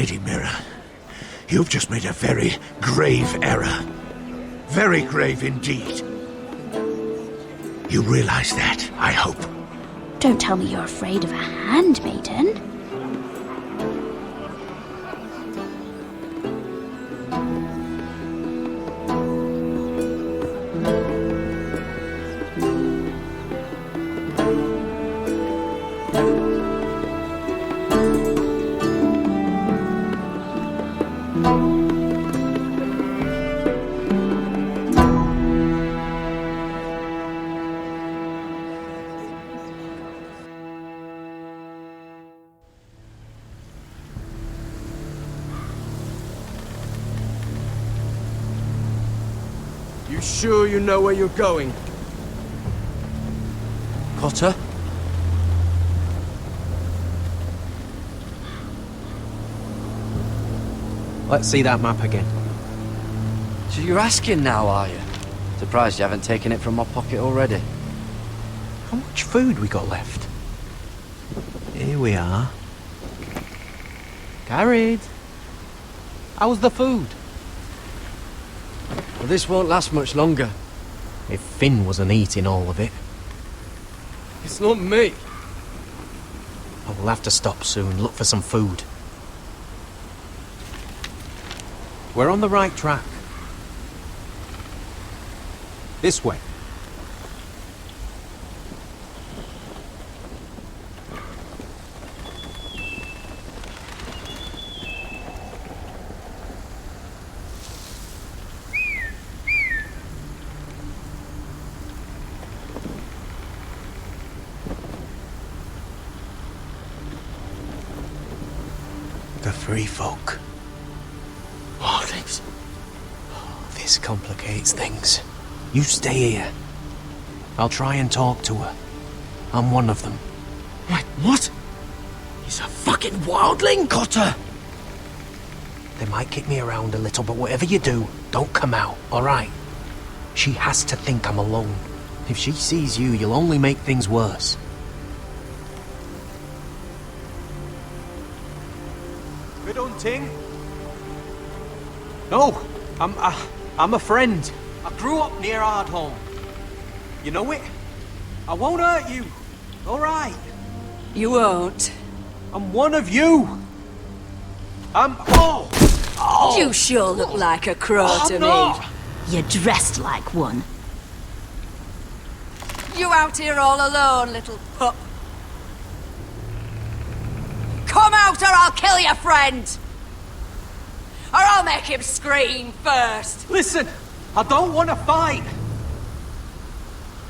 Lady Mira, you've just made a very grave error. Very grave indeed. You realize that, I hope. Don't tell me you're afraid of a handmaiden. You sure you know where you're going? Potter? Let's see that map again. So you're asking now, are you? Surprised you haven't taken it from my pocket already. How much food we got left? Here we are. Carried. How's the food? Well, this won't last much longer. If Finn wasn't eating all of it. It's not me. I will have to stop soon, look for some food. We're on the right track. This way. The free folk. Wildlings. This complicates things. You stay here. I'll try and talk to her. I'm one of them. Wait, what? He's a fucking wildling? Cotter! They might kick me around a little, but whatever you do, don't come out, alright? She has to think I'm alone. If she sees you, you'll only make things worse. Good hunting. No, I'm a friend. I grew up near Ardholm. You know it? I won't hurt you. All right. You won't. I'm one of you. Oh! You sure look like a crow to me. You're dressed like one. You out here all alone, little pup? Come out or I'll kill your friend! Or I'll make him scream first! Listen, I don't want to fight.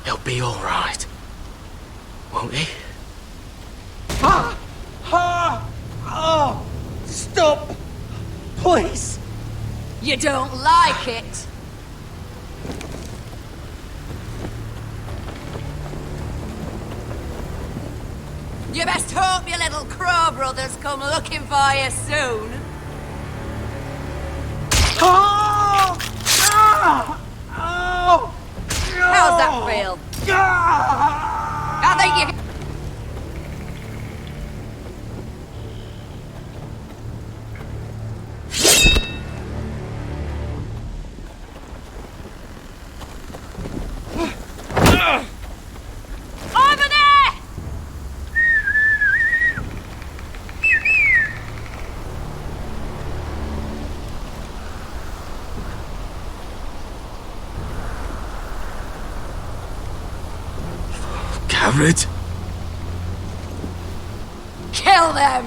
He'll be alright. Won't he? Oh! Stop! Please! You don't like it? You best hope your little crow brothers come looking for you soon. Oh! Oh! How's that feel? I think you... Over there! Garrett? Kill them!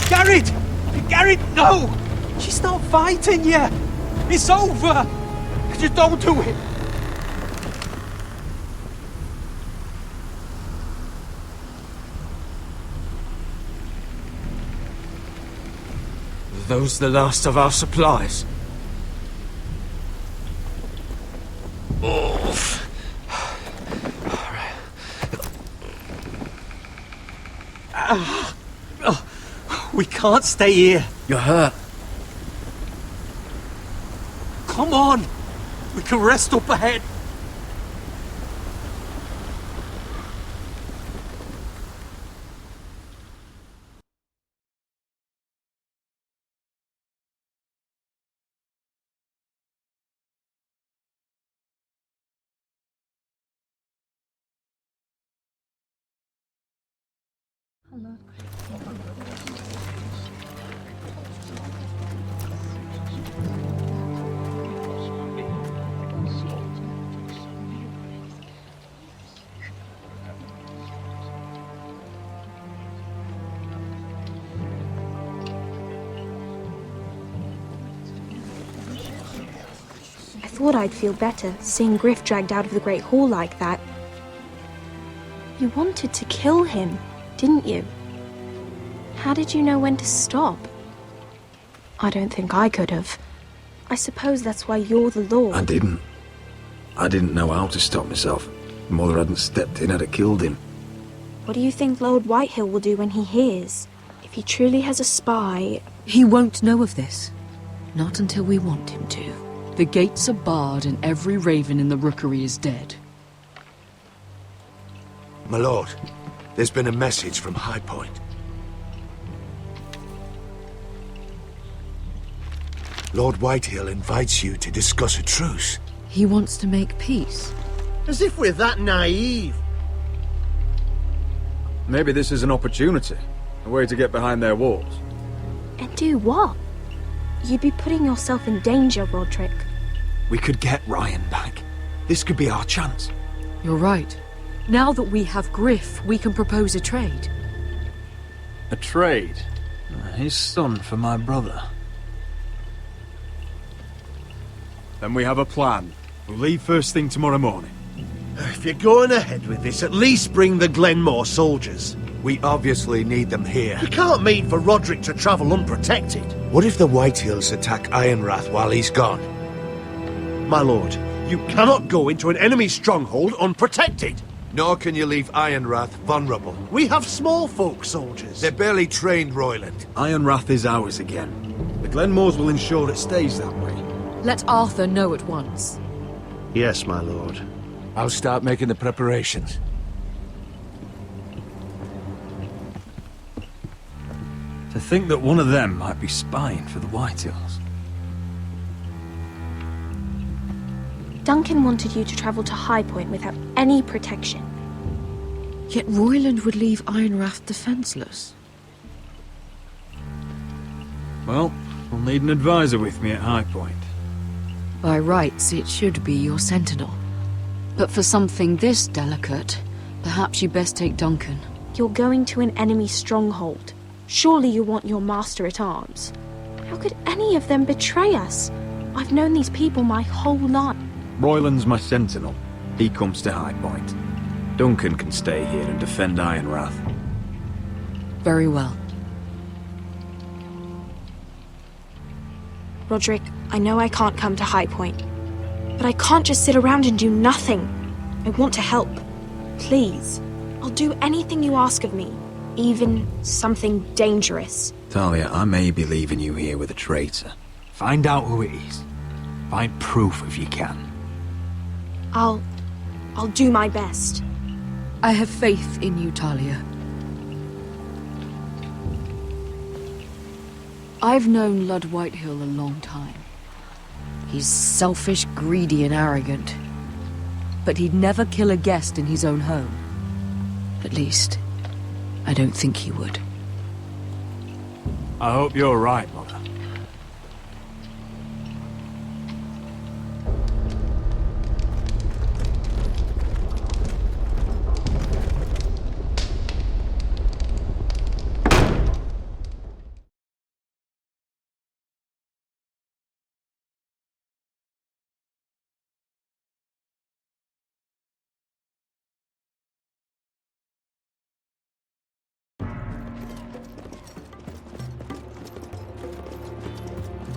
Garrett! Garrett, no! She's not fighting you! It's over! Just don't do it! Are those the last of our supplies? We can't stay here. You're hurt. Come on! We can rest up ahead. I thought I'd feel better seeing Griff dragged out of the Great Hall like that. You wanted to kill him, didn't you? How did you know when to stop? I don't think I could have. I suppose that's why you're the Lord. I didn't. I didn't know how to stop myself. Mother hadn't stepped in, I'd have killed him. What do you think Lord Whitehill will do when he hears? If he truly has a spy... He won't know of this. Not until we want him to. The gates are barred and every raven in the rookery is dead. My lord, there's been a message from High Point. Lord Whitehill invites you to discuss a truce. He wants to make peace. As if we're that naive. Maybe this is an opportunity. A way to get behind their walls. And do what? You'd be putting yourself in danger, Roderick. We could get Ryan back. This could be our chance. You're right. Now that we have Griff, we can propose a trade. A trade? His son for my brother. Then we have a plan. We'll leave first thing tomorrow morning. If you're going ahead with this, at least bring the Glenmore soldiers. We obviously need them here. You can't mean for Roderick to travel unprotected. What if the Whitehills attack Ironrath while he's gone? My lord, you cannot go into an enemy stronghold unprotected. Nor can you leave Ironrath vulnerable. We have small folk soldiers. They're barely trained, Royland. Ironrath is ours again. The Glenmores will ensure it stays that way. Let Arthur know at once. Yes, my lord. I'll start making the preparations. To think that one of them might be spying for the Whitehills. Duncan wanted you to travel to High Point without any protection. Yet Royland would leave Ironrath defenseless. Well, we'll need an advisor with me at High Point. By rights, it should be your sentinel. But for something this delicate, perhaps you best take Duncan. You're going to an enemy stronghold. Surely you want your master-at-arms. How could any of them betray us? I've known these people my whole life. Royland's my sentinel. He comes to High Point. Duncan can stay here and defend Ironrath. Very well. Roderick, I know I can't come to High Point, but I can't just sit around and do nothing. I want to help. Please. I'll do anything you ask of me, even something dangerous. Talia, I may be leaving you here with a traitor. Find out who it is. Find proof if you can. I'll do my best. I have faith in you, Talia. I've known Lud Whitehill a long time. He's selfish, greedy, and arrogant. But he'd never kill a guest in his own home. At least, I don't think he would. I hope you're right, Mother.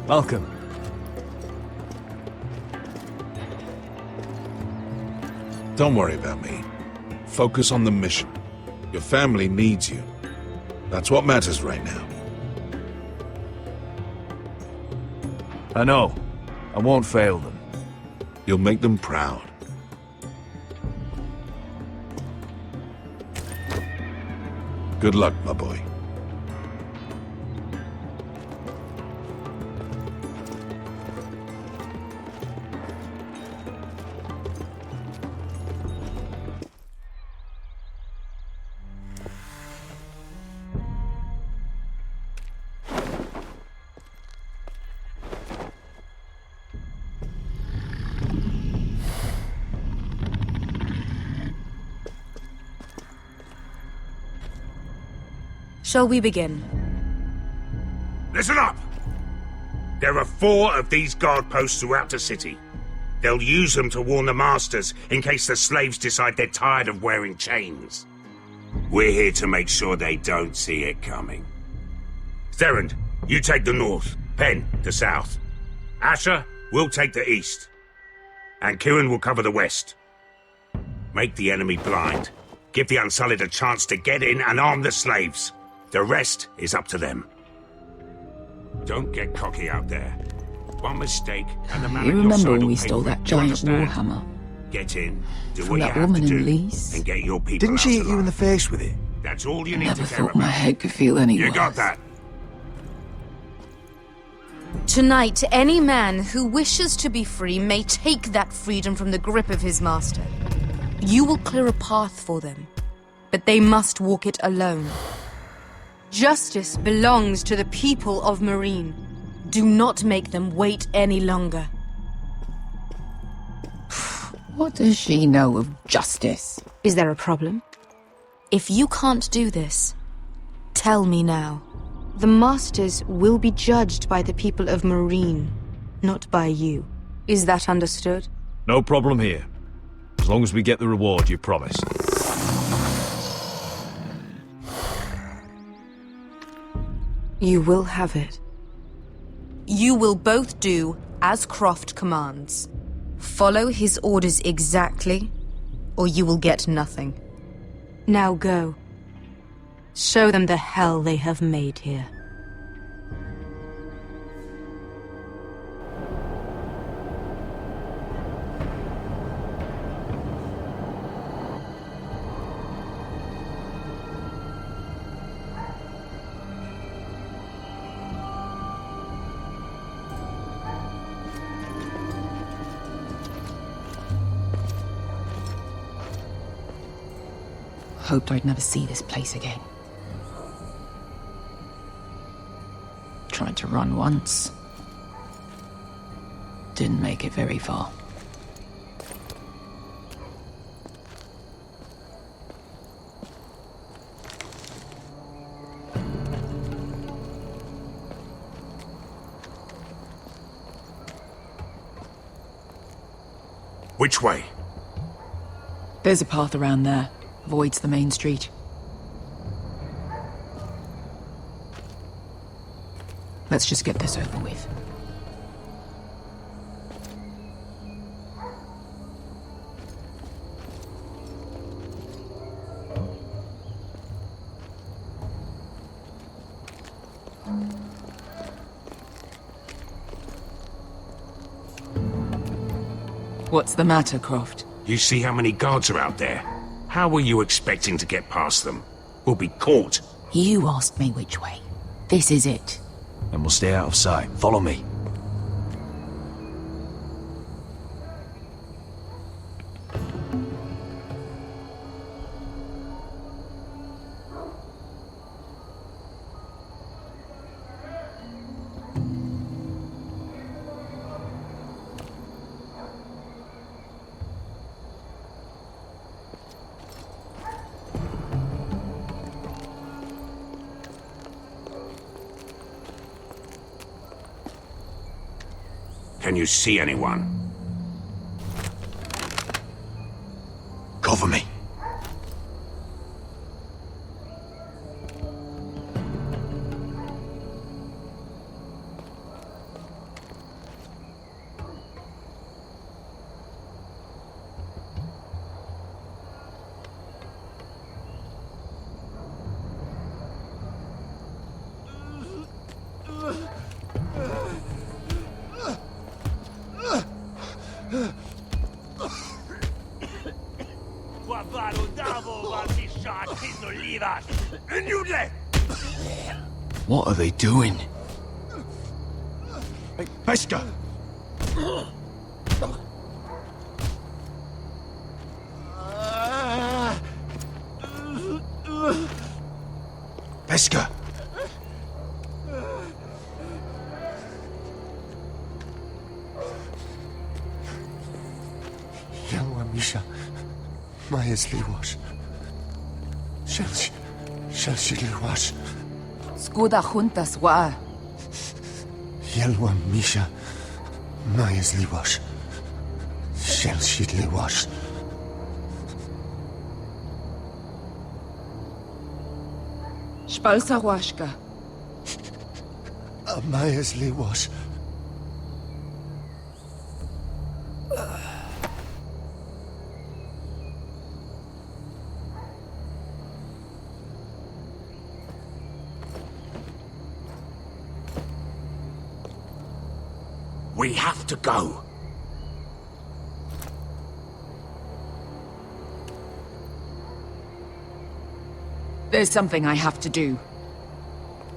Welcome. Don't worry about me. Focus on the mission. Your family needs you. That's what matters right now. I know. I won't fail them. You'll make them proud. Good luck, my boy. Shall we begin? Listen up! There are 4 of these guard posts throughout the city. They'll use them to warn the masters in case the slaves decide they're tired of wearing chains. We're here to make sure they don't see it coming. Therend, you take the north. Pen, the south. Asher, we'll take the east. And Kieran will cover the west. Make the enemy blind. Give the Unsullied a chance to get in and arm the slaves. The rest is up to them. Don't get cocky out there. One mistake, and the man You at your remember side when will we pay stole for it. that Do you giant understand? warhammer? Get in, do From what you that have woman to in do, Lease? and get your people Didn't out she hit you in alive. the face with it? That's all you I need never to care thought my about. head could feel any You worse. got that? Tonight, any man who wishes to be free may take that freedom from the grip of his master. You will clear a path for them, but they must walk it alone. Justice belongs to the people of Marine. Do not make them wait any longer. What does she know of justice? Is there a problem? If you can't do this, tell me now. The Masters will be judged by the people of Marine, not by you. Is that understood? No problem here. As long as we get the reward you promised. You will have it. You will both do as Croft commands. Follow his orders exactly, or you will get nothing. Now go. Show them the hell they have made here. Hoped I'd never see this place again. Tried to run once. Didn't make it very far. Which way? There's a path around there. Avoids the main street. Let's just get this over with. What's the matter, Croft? You see how many guards are out there? How were you expecting to get past them? We'll be caught. You asked me which way. This is it. And we'll stay out of sight. Follow me. Can you see anyone? Cover me. What are they doing? Hey, Beskha! Beskha! Yelwa Misha, Maya's Liwash. Shelshi Liwash. Skuda juntas wa. Yelwa Misha, Maya's Liwash. Shelshi Liwash. Spalsa washka. Maya's Liwash. We have to go. There's something I have to do.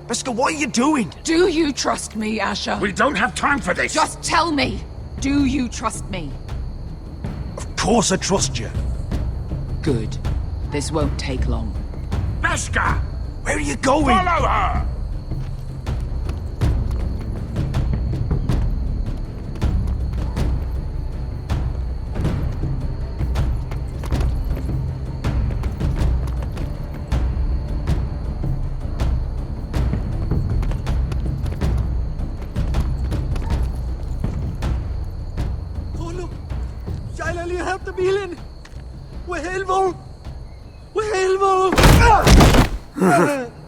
Beskha, what are you doing? Do you trust me, Asher? We don't have time for this! Just tell me! Do you trust me? Of course I trust you. Good. This won't take long. Beskha! Where are you going? Follow her!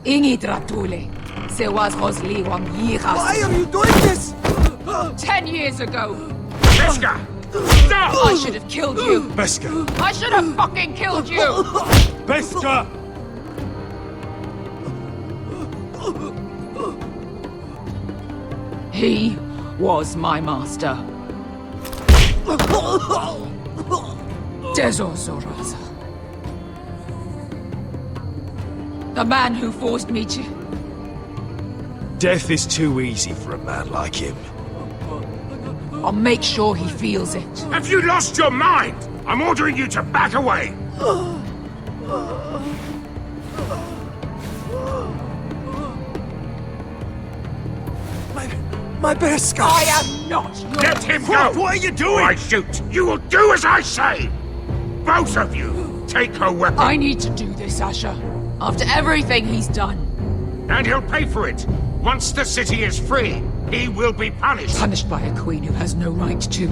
Ingi Dratule. Se was Rosli Wang Yiras. Why are you doing this? 10 years ago. Beskha! Stop! I should have killed you. Beskha! I should have fucking killed you. Beskha! He was my master. Dezor Zoraza. The man who forced me to... Death is too easy for a man like him. I'll make sure he feels it. Have you lost your mind? I'm ordering you to back away! My Beskha! I am not your... Let him go! What are you doing? Or I shoot! You will do as I say! Both of you! Take her weapon! I need to do this, Asher. After everything he's done. And he'll pay for it! Once the city is free, he will be punished! Punished by a queen who has no right to.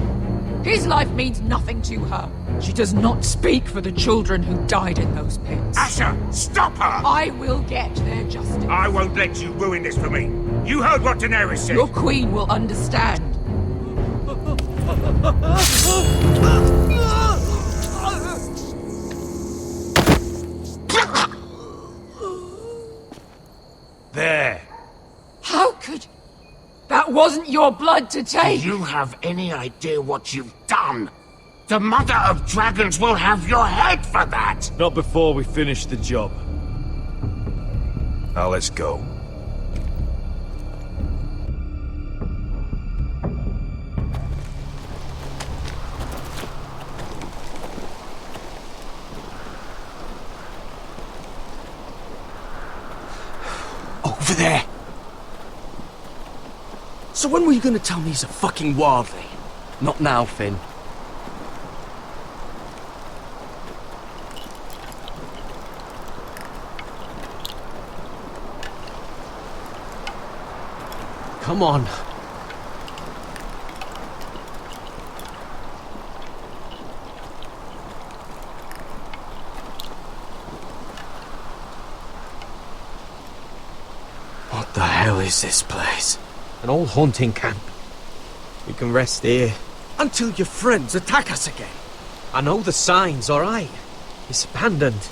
His life means nothing to her. She does not speak for the children who died in those pits. Asher, stop her! I will get their justice. I won't let you ruin this for me. You heard what Daenerys said. Your queen will understand. There. How could... That wasn't your blood to take! Do you have any idea what you've done? The Mother of Dragons will have your head for that! Not before we finish the job. Now let's go. Over there! So when were you gonna tell me he's a fucking wildling? Not now, Finn. Come on. What the hell is this place? An old hunting camp. We can rest here. Until your friends attack us again. I know the signs, alright? It's abandoned.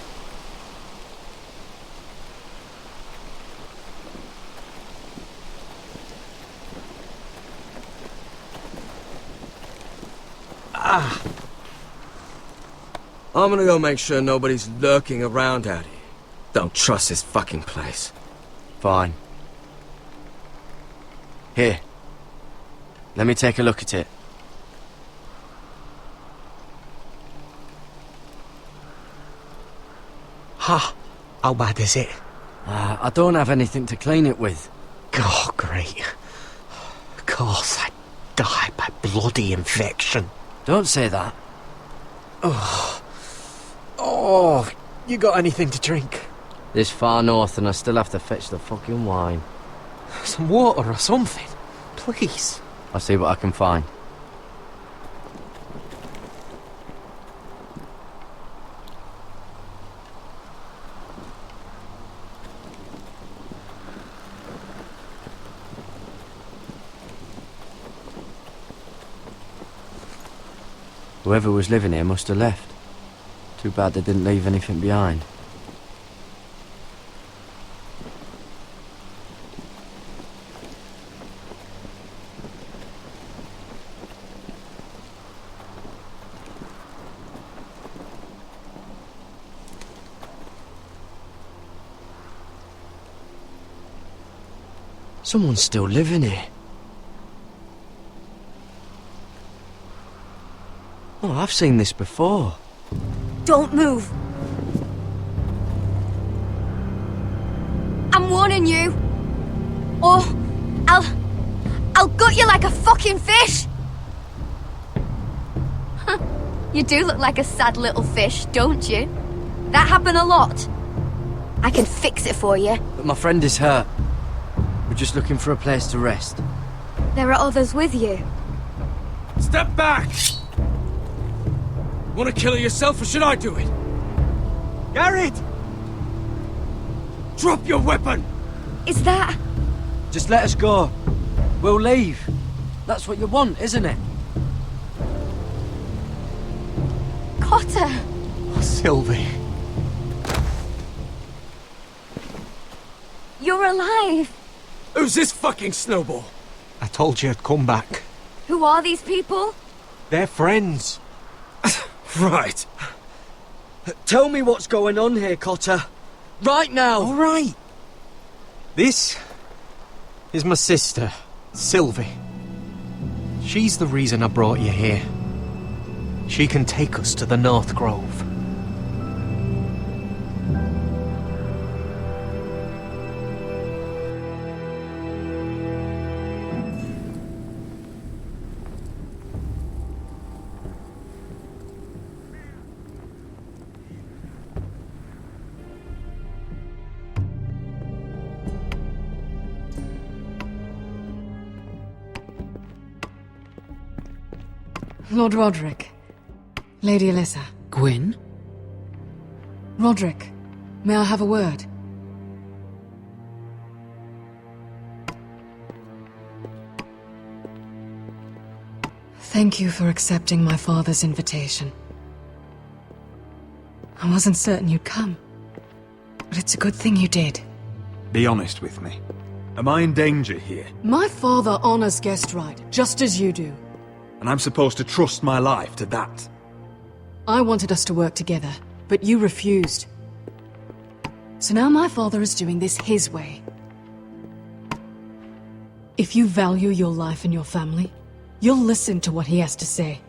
I'm gonna go make sure nobody's lurking around out here. Don't trust this fucking place. Fine. Here. Let me take a look at it. Ha! How bad is it? I don't have anything to clean it with. Oh, great. Of course, I died by bloody infection. Don't say that. Oh, you got anything to drink? This far north and I still have to fetch the fucking wine. Some water or something, please. I'll see what I can find. Whoever was living here must have left. Too bad they didn't leave anything behind. Someone's still living here. Oh, I've seen this before. Don't move. I'm warning you. Or I'll gut you like a fucking fish. You do look like a sad little fish, don't you? That happen a lot. I can fix it for you. But my friend is hurt. We're just looking for a place to rest. There are others with you. Step back! Want to kill her yourself, or should I do it? Garrett! Drop your weapon! Is that... Just let us go. We'll leave. That's what you want, isn't it? Cotter! Sylvie. You're alive! Who's this fucking snowball? I told you I'd come back. Who are these people? They're friends. Right. Tell me what's going on here, Cotter. Right now! All right. This is my sister, Sylvie. She's the reason I brought you here. She can take us to the North Grove. Lord Roderick. Lady Alyssa. Gwyn? Roderick, may I have a word? Thank you for accepting my father's invitation. I wasn't certain you'd come, but it's a good thing you did. Be honest with me. Am I in danger here? My father honors guest right, just as you do. And I'm supposed to trust my life to that? I wanted us to work together, but you refused. So now my father is doing this his way. If you value your life and your family, you'll listen to what he has to say.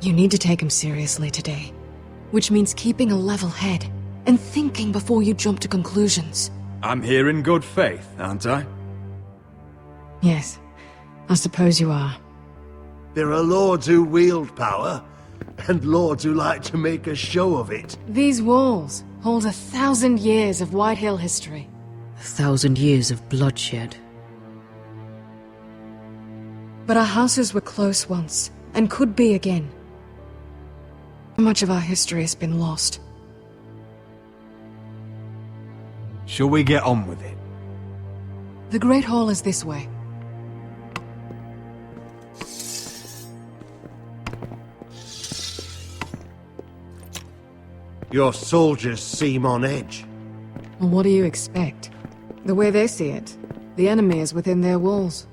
You need to take him seriously today, which means keeping a level head and thinking before you jump to conclusions. I'm here in good faith, aren't I? Yes, I suppose you are. There are lords who wield power, and lords who like to make a show of it. These walls hold 1,000 years of White Hill history. 1,000 years of bloodshed. But our houses were close once, and could be again. Much of our history has been lost. Shall we get on with it? The Great Hall is this way. Your soldiers seem on edge. Well, what do you expect? The way they see it, the enemy is within their walls.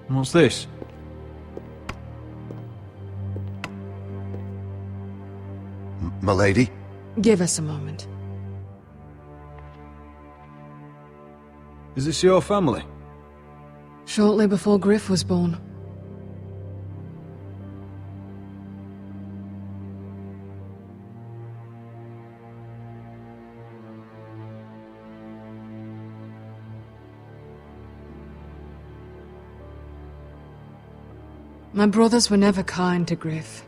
What's this? milady? Give us a moment. Is this your family? Shortly before Griff was born. My brothers were never kind to Griff.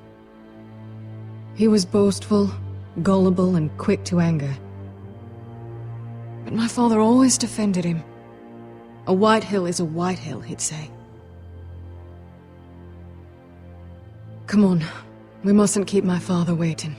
He was boastful, gullible, and quick to anger. But my father always defended him. A white hill is a white hill, he'd say. Come on, we mustn't keep my father waiting.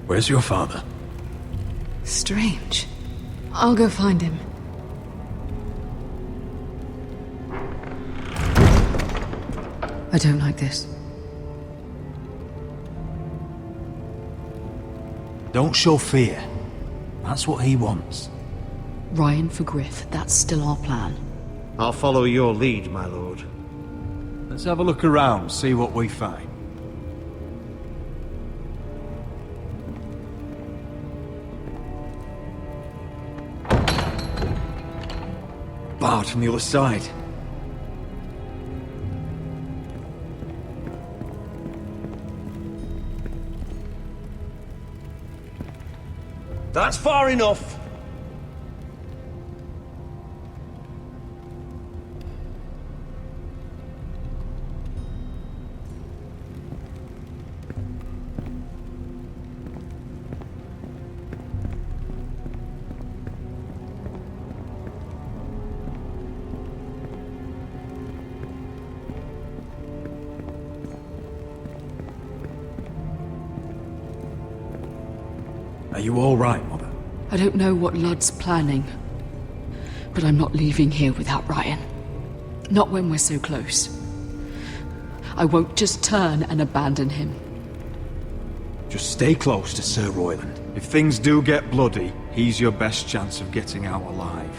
Where's your father? Strange. I'll go find him. I don't like this. Don't show fear. That's what he wants. Ryan for Griff, that's still our plan. I'll follow your lead, my lord. Let's have a look around, see what we find. Barred from the other side. That's far enough. Are you all right, Mother? I don't know what Ludd's planning, but I'm not leaving here without Ryan. Not when we're so close. I won't just turn and abandon him. Just stay close to Sir Royland. If things do get bloody, he's your best chance of getting out alive.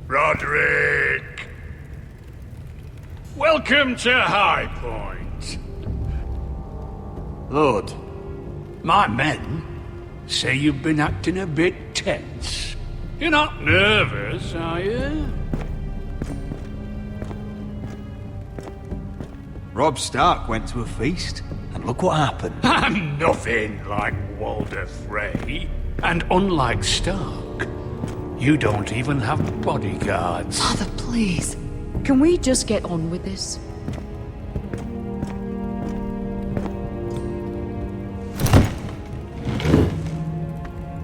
Roderick! Welcome to High Point. Lord, my men say you've been acting a bit tense. You're not nervous, are you? Robb Stark went to a feast, and look what happened. I'm nothing like Walder Frey. And unlike Stark, you don't even have bodyguards. Father, please. Can we just get on with this?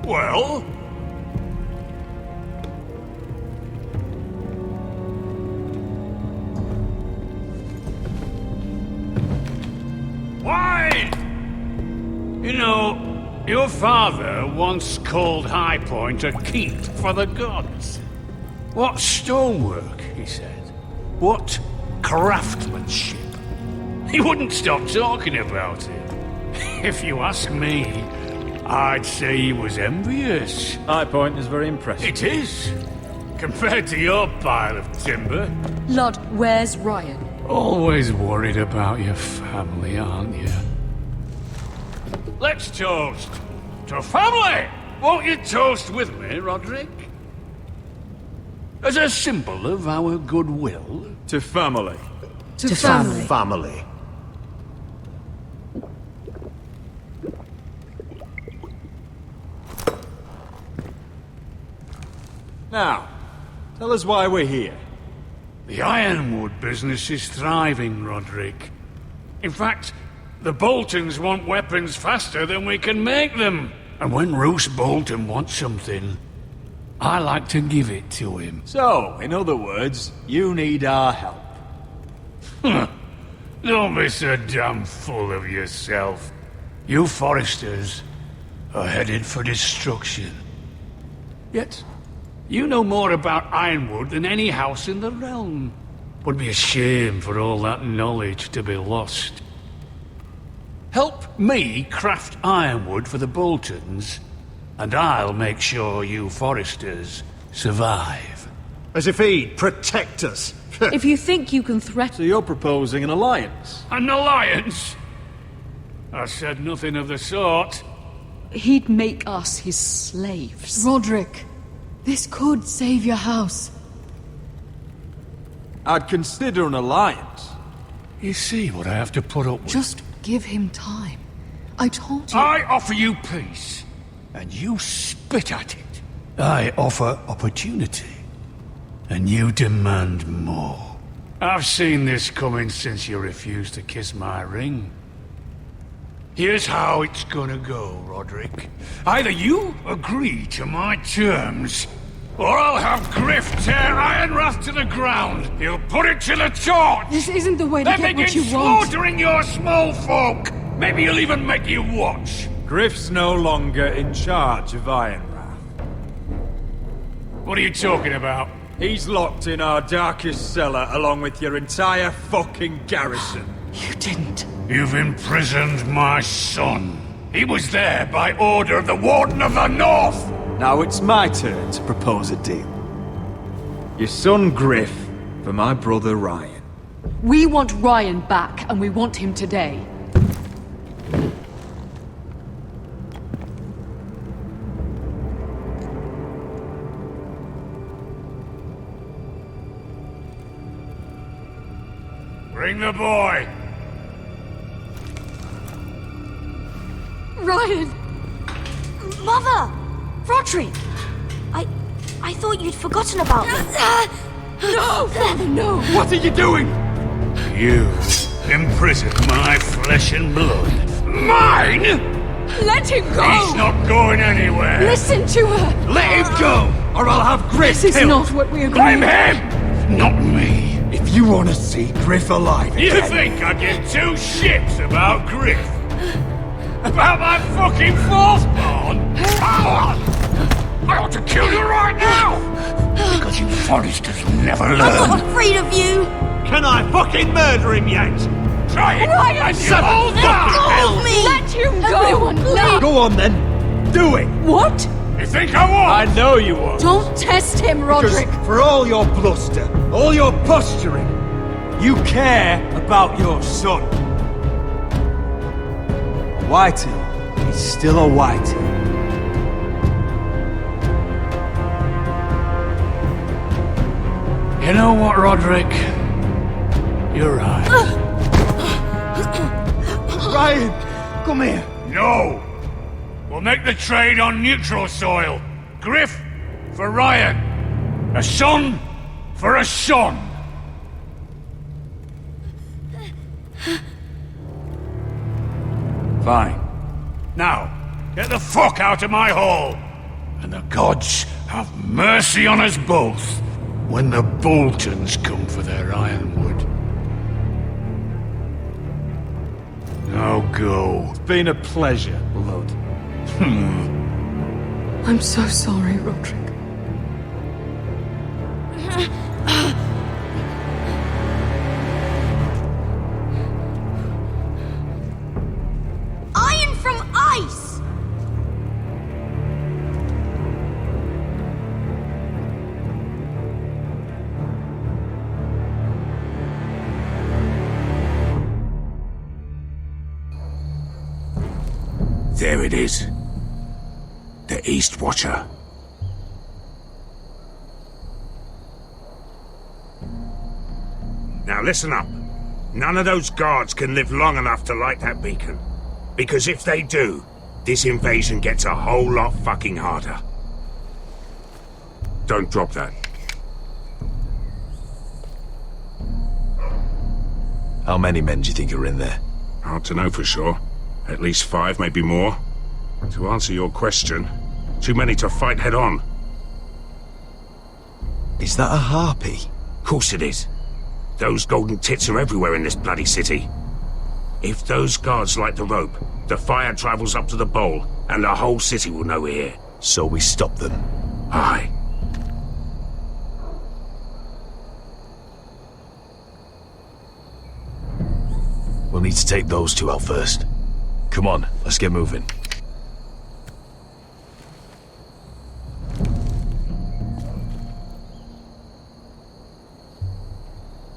Well? Why? You know, your father once called High Point a keep for the gods. What stonework, he said. What craftsmanship. He wouldn't stop talking about it. If you ask me, I'd say he was envious. High Point is very impressive. It is. Compared to your pile of timber. Ludd, where's Ryan? Always worried about your family, aren't you? Let's toast to family! Won't you toast with me, Roderick? As a symbol of our goodwill. To family. To family. Family. Now, Tell us why we're here. The Ironwood business is thriving, Roderick. In fact, the Boltons want weapons faster than we can make them. And when Roose Bolton wants something, I like to give it to him. So, in other words, you need our help. Don't be so damn full of yourself. You Foresters are headed for destruction. Yet, you know more about Ironwood than any house in the realm. Would be a shame for all that knowledge to be lost. Help me craft Ironwood for the Boltons, and I'll make sure you Foresters survive. As if he'd protect us. If you think you can threaten... So you're proposing an alliance? An alliance? I said nothing of the sort. He'd make us his slaves. Roderick, this could save your house. I'd consider an alliance. You see what I have to put up with? Just give him time. I told you... I offer you peace, and you spit at it. I offer opportunity, and you demand more. I've seen this coming since you refused to kiss my ring. Here's how it's gonna go, Roderick. Either you agree to my terms, or I'll have Griff tear Ironrath to the ground. He'll put it to the torch. This isn't the way to then get what begin you want. slaughtering your small folk. Maybe he'll even make you watch. Griff's no longer in charge of Ironrath. What are you talking about? He's locked in our darkest cellar along with your entire fucking garrison. You didn't. You've imprisoned my son. He was there by order of the Warden of the North. Now it's my turn to propose a deal. Your son Griff for my brother Ryan. We want Ryan back, and we want him today. Bring the boy. Ryan! Mother! Roderick! I thought you'd forgotten about me. No, Father, no! What are you doing? You imprisoned my flesh and blood. Mine? Let him go! He's not going anywhere. Listen to her! Let him go, or I'll have Griff This is killed. not what we agreed. Blame him, not me. If you want to see Griff alive You again... think I give two shits about Griff? About my fucking fourth-born? I ought to kill you right now! Because you Foresters never learn. I'm not afraid of you! Can I fucking murder him yet? Try it! Ryan, and you son of all a die! Help me! Let him go! Everyone, please! Go on then, do it! What? You think I won't? I know you won't. Don't test him, Roderick! Because for all your bluster, all your posturing, you care about your son. Whitey is still a Whitey. You know what, Roderick? You're right. Ryan, come here. No! We'll make the trade on neutral soil. Griff for Ryan. A son for a son. Fine. Now, get the fuck out of my hall. And the gods have mercy on us both when the Boltons come for their ironwood. Now go. It's been a pleasure, Blood. I'm so sorry, Roderick. Iron from ice! There it is. The East Watcher. Now listen up. None of those guards can live long enough to light that beacon. Because if they do, this invasion gets a whole lot fucking harder. Don't drop that. How many men do you think are in there? Hard to know for sure. At least 5, maybe more. To answer your question, too many to fight head on. Is that a harpy? Of course it is. Those golden tits are everywhere in this bloody city. If those guards light the rope, the fire travels up to the bowl, and the whole city will know we're here. So we stop them? Aye. We'll need to take those 2 out first. Come on, let's get moving.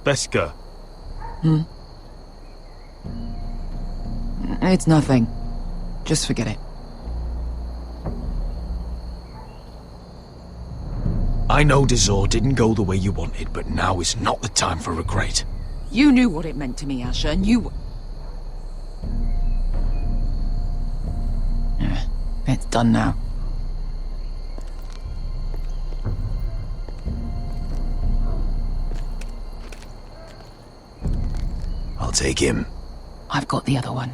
Beskha. It's nothing. Just forget it. I know Dazor didn't go the way you wanted, but now is not the time for regret. You knew what it meant to me, Asher, and you... It's done now. I'll take him. I've got the other one.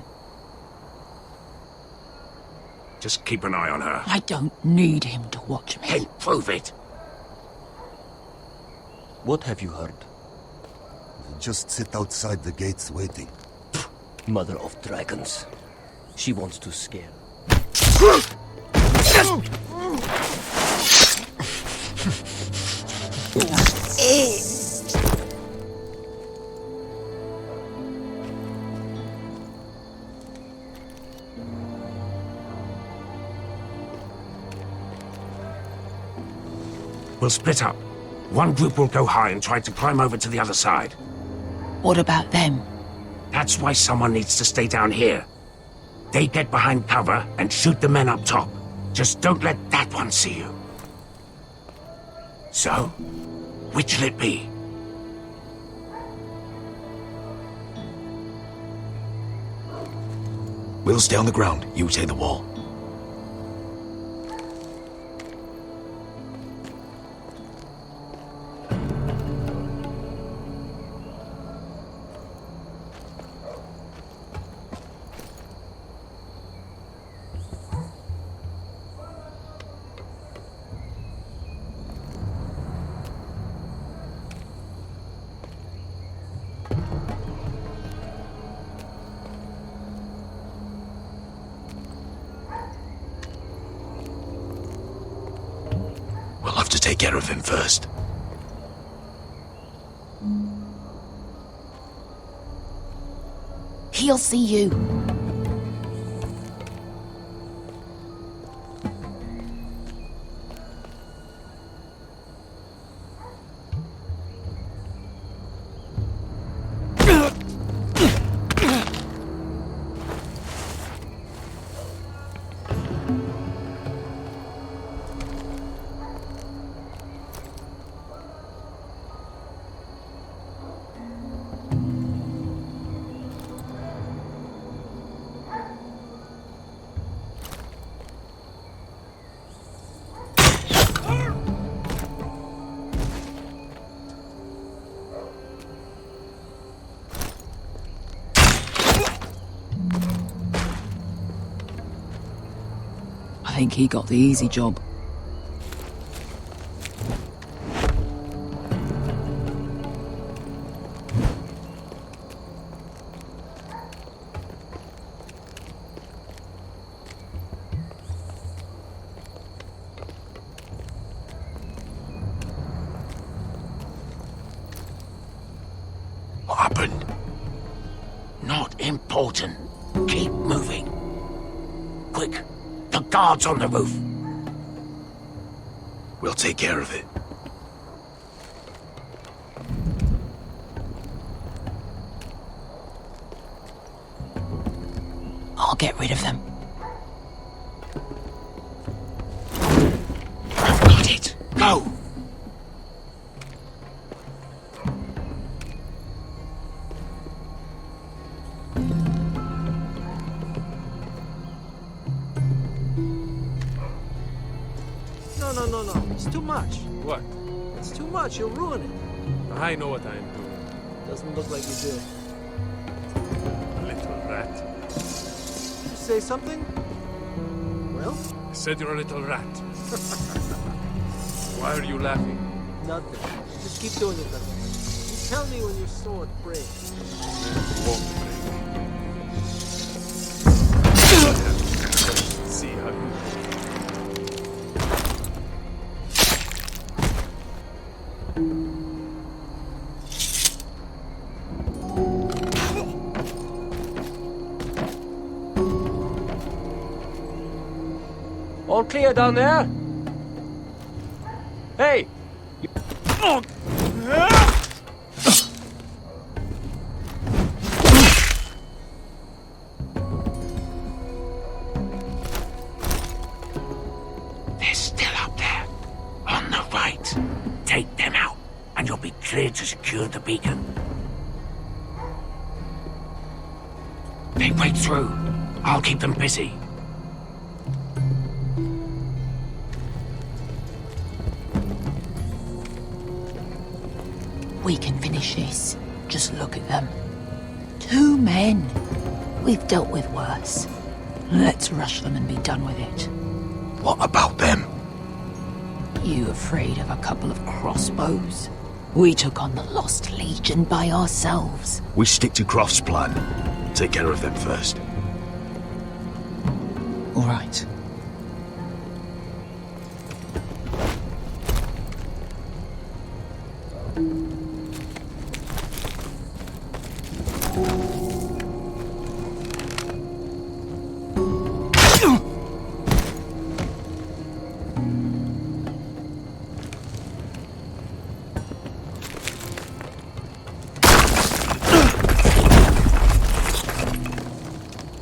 Just keep an eye on her. I don't need him to watch me. Hey, prove it! What have you heard? Just sit outside the gates waiting. Mother of dragons. She wants to scare. We'll split up. One group will go high and try to climb over to the other side. What about them? That's why someone needs to stay down here. They get behind cover and shoot the men up top. Just don't let that one see you. So, which'll it be? We'll stay on the ground, you take the wall. We'll have to take care of him first. He'll see you. I think he got the easy job. What happened? Not important. Keep moving. Quick, the guards on the roof. We'll take care of it. I'll get rid of them. Got it. Go! No. It's too much. What? It's too much. You'll ruin it. I know what I am doing. Doesn't look like you do. little rat. Did you say something? Well? I said you're a little rat. Why are you laughing? Nothing. Just keep doing it that way. You tell me when your sword breaks. See how you... All clear down there? Hey! They're still up there. On the right. Take them out, and you'll be cleared to secure the beacon. They break through. I'll keep them busy. We can finish this. Just look at them. 2 men. We've dealt with worse. Let's rush them and be done with it. What about them? You afraid of a couple of crossbows? We took on the Lost Legion by ourselves. We stick to Croft's plan. Take care of them first. All right.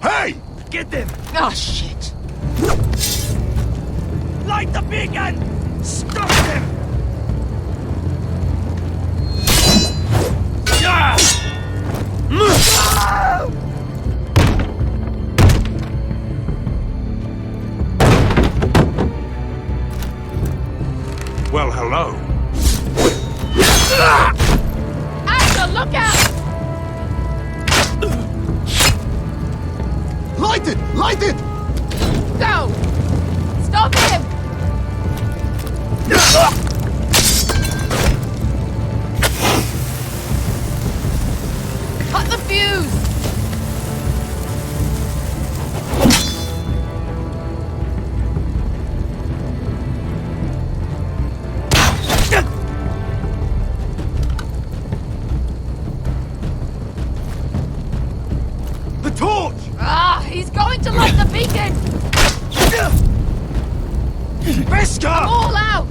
Hey! Get them! Ah, shit! Light the beacon! Stop them! Well, hello. Asher, look out! Light it! Light it! Go! Stop him! Cut the fuse! The torch! Ah, he's going to light the beacon! Beskar! I'm all out!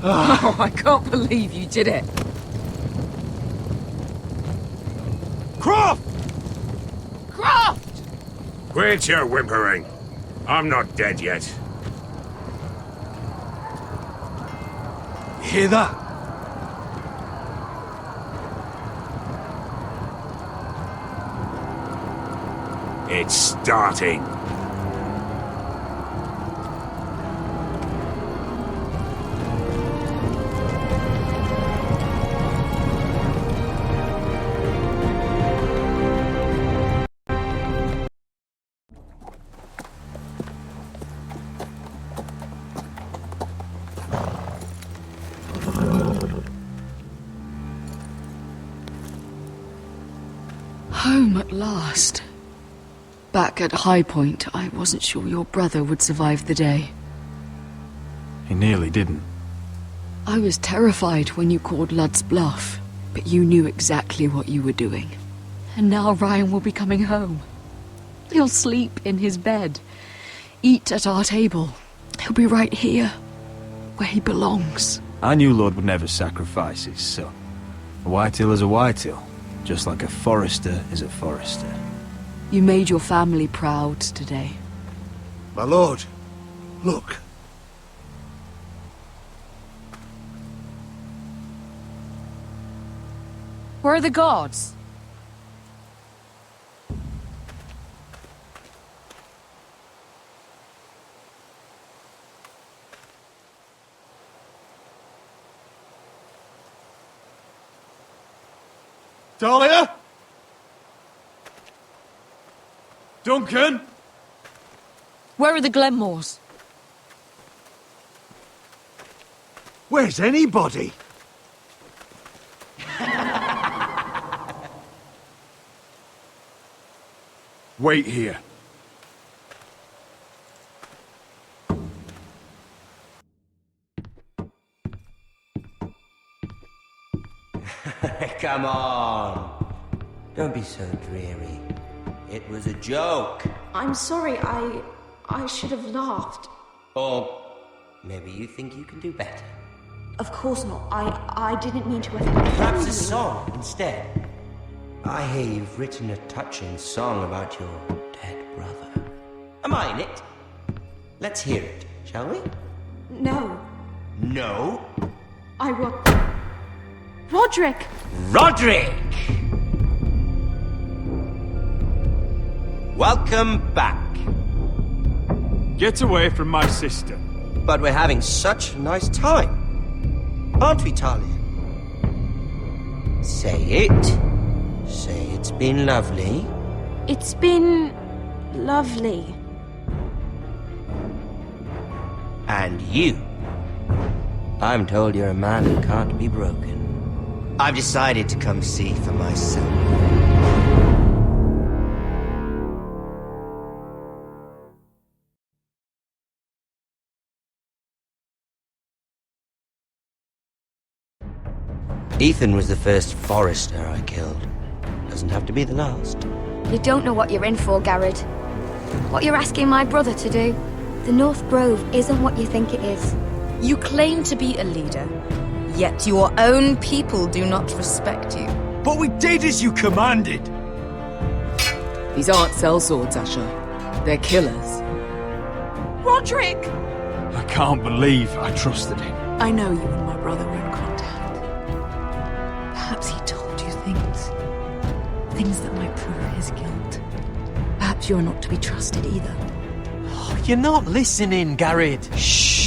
Oh, I can't believe you did it. Croft! Croft! Quit your whimpering. I'm not dead yet. Hear that? It's starting. Home at last. Back at High Point, I wasn't sure your brother would survive the day. He nearly didn't. I was terrified when you called Ludd's bluff, but you knew exactly what you were doing. And now Ryan will be coming home. He'll sleep in his bed, eat at our table. He'll be right here, where he belongs. I knew Lord would never sacrifice his son. A Whitehill is a Whitehill, just like a Forrester is a Forrester. You made your family proud today. My lord, look. Where are the guards? Dahlia? Duncan? Where are the Glenmores? Where's anybody? Wait here. Come on. Don't be so dreary. It was a joke. I'm sorry, I should have laughed. Or maybe you think you can do better. Of course not. I didn't mean to offend you. Perhaps a song instead. I hear you've written a touching song about your dead brother. Am I in it? Let's hear it, shall we? No. No? I will... Roderick! Roderick! Welcome back. Get away from my sister. But we're having such a nice time. Aren't we, Talia? Say it. Say it's been lovely. It's been... lovely. And you. I'm told you're a man who can't be broken. I've decided to come see for myself. Ethan was the first Forrester I killed. Doesn't have to be the last. You don't know what you're in for, Garrett. What you're asking my brother to do. The North Grove isn't what you think it is. You claim to be a leader, yet your own people do not respect you. But we did as you commanded! These aren't sellswords, Asher. They're killers. Roderick! I can't believe I trusted him. I know you and my brother were in contact. Perhaps he told you things. Things that might prove his guilt. Perhaps you're not to be trusted either. You're not listening, Garrett. Shh.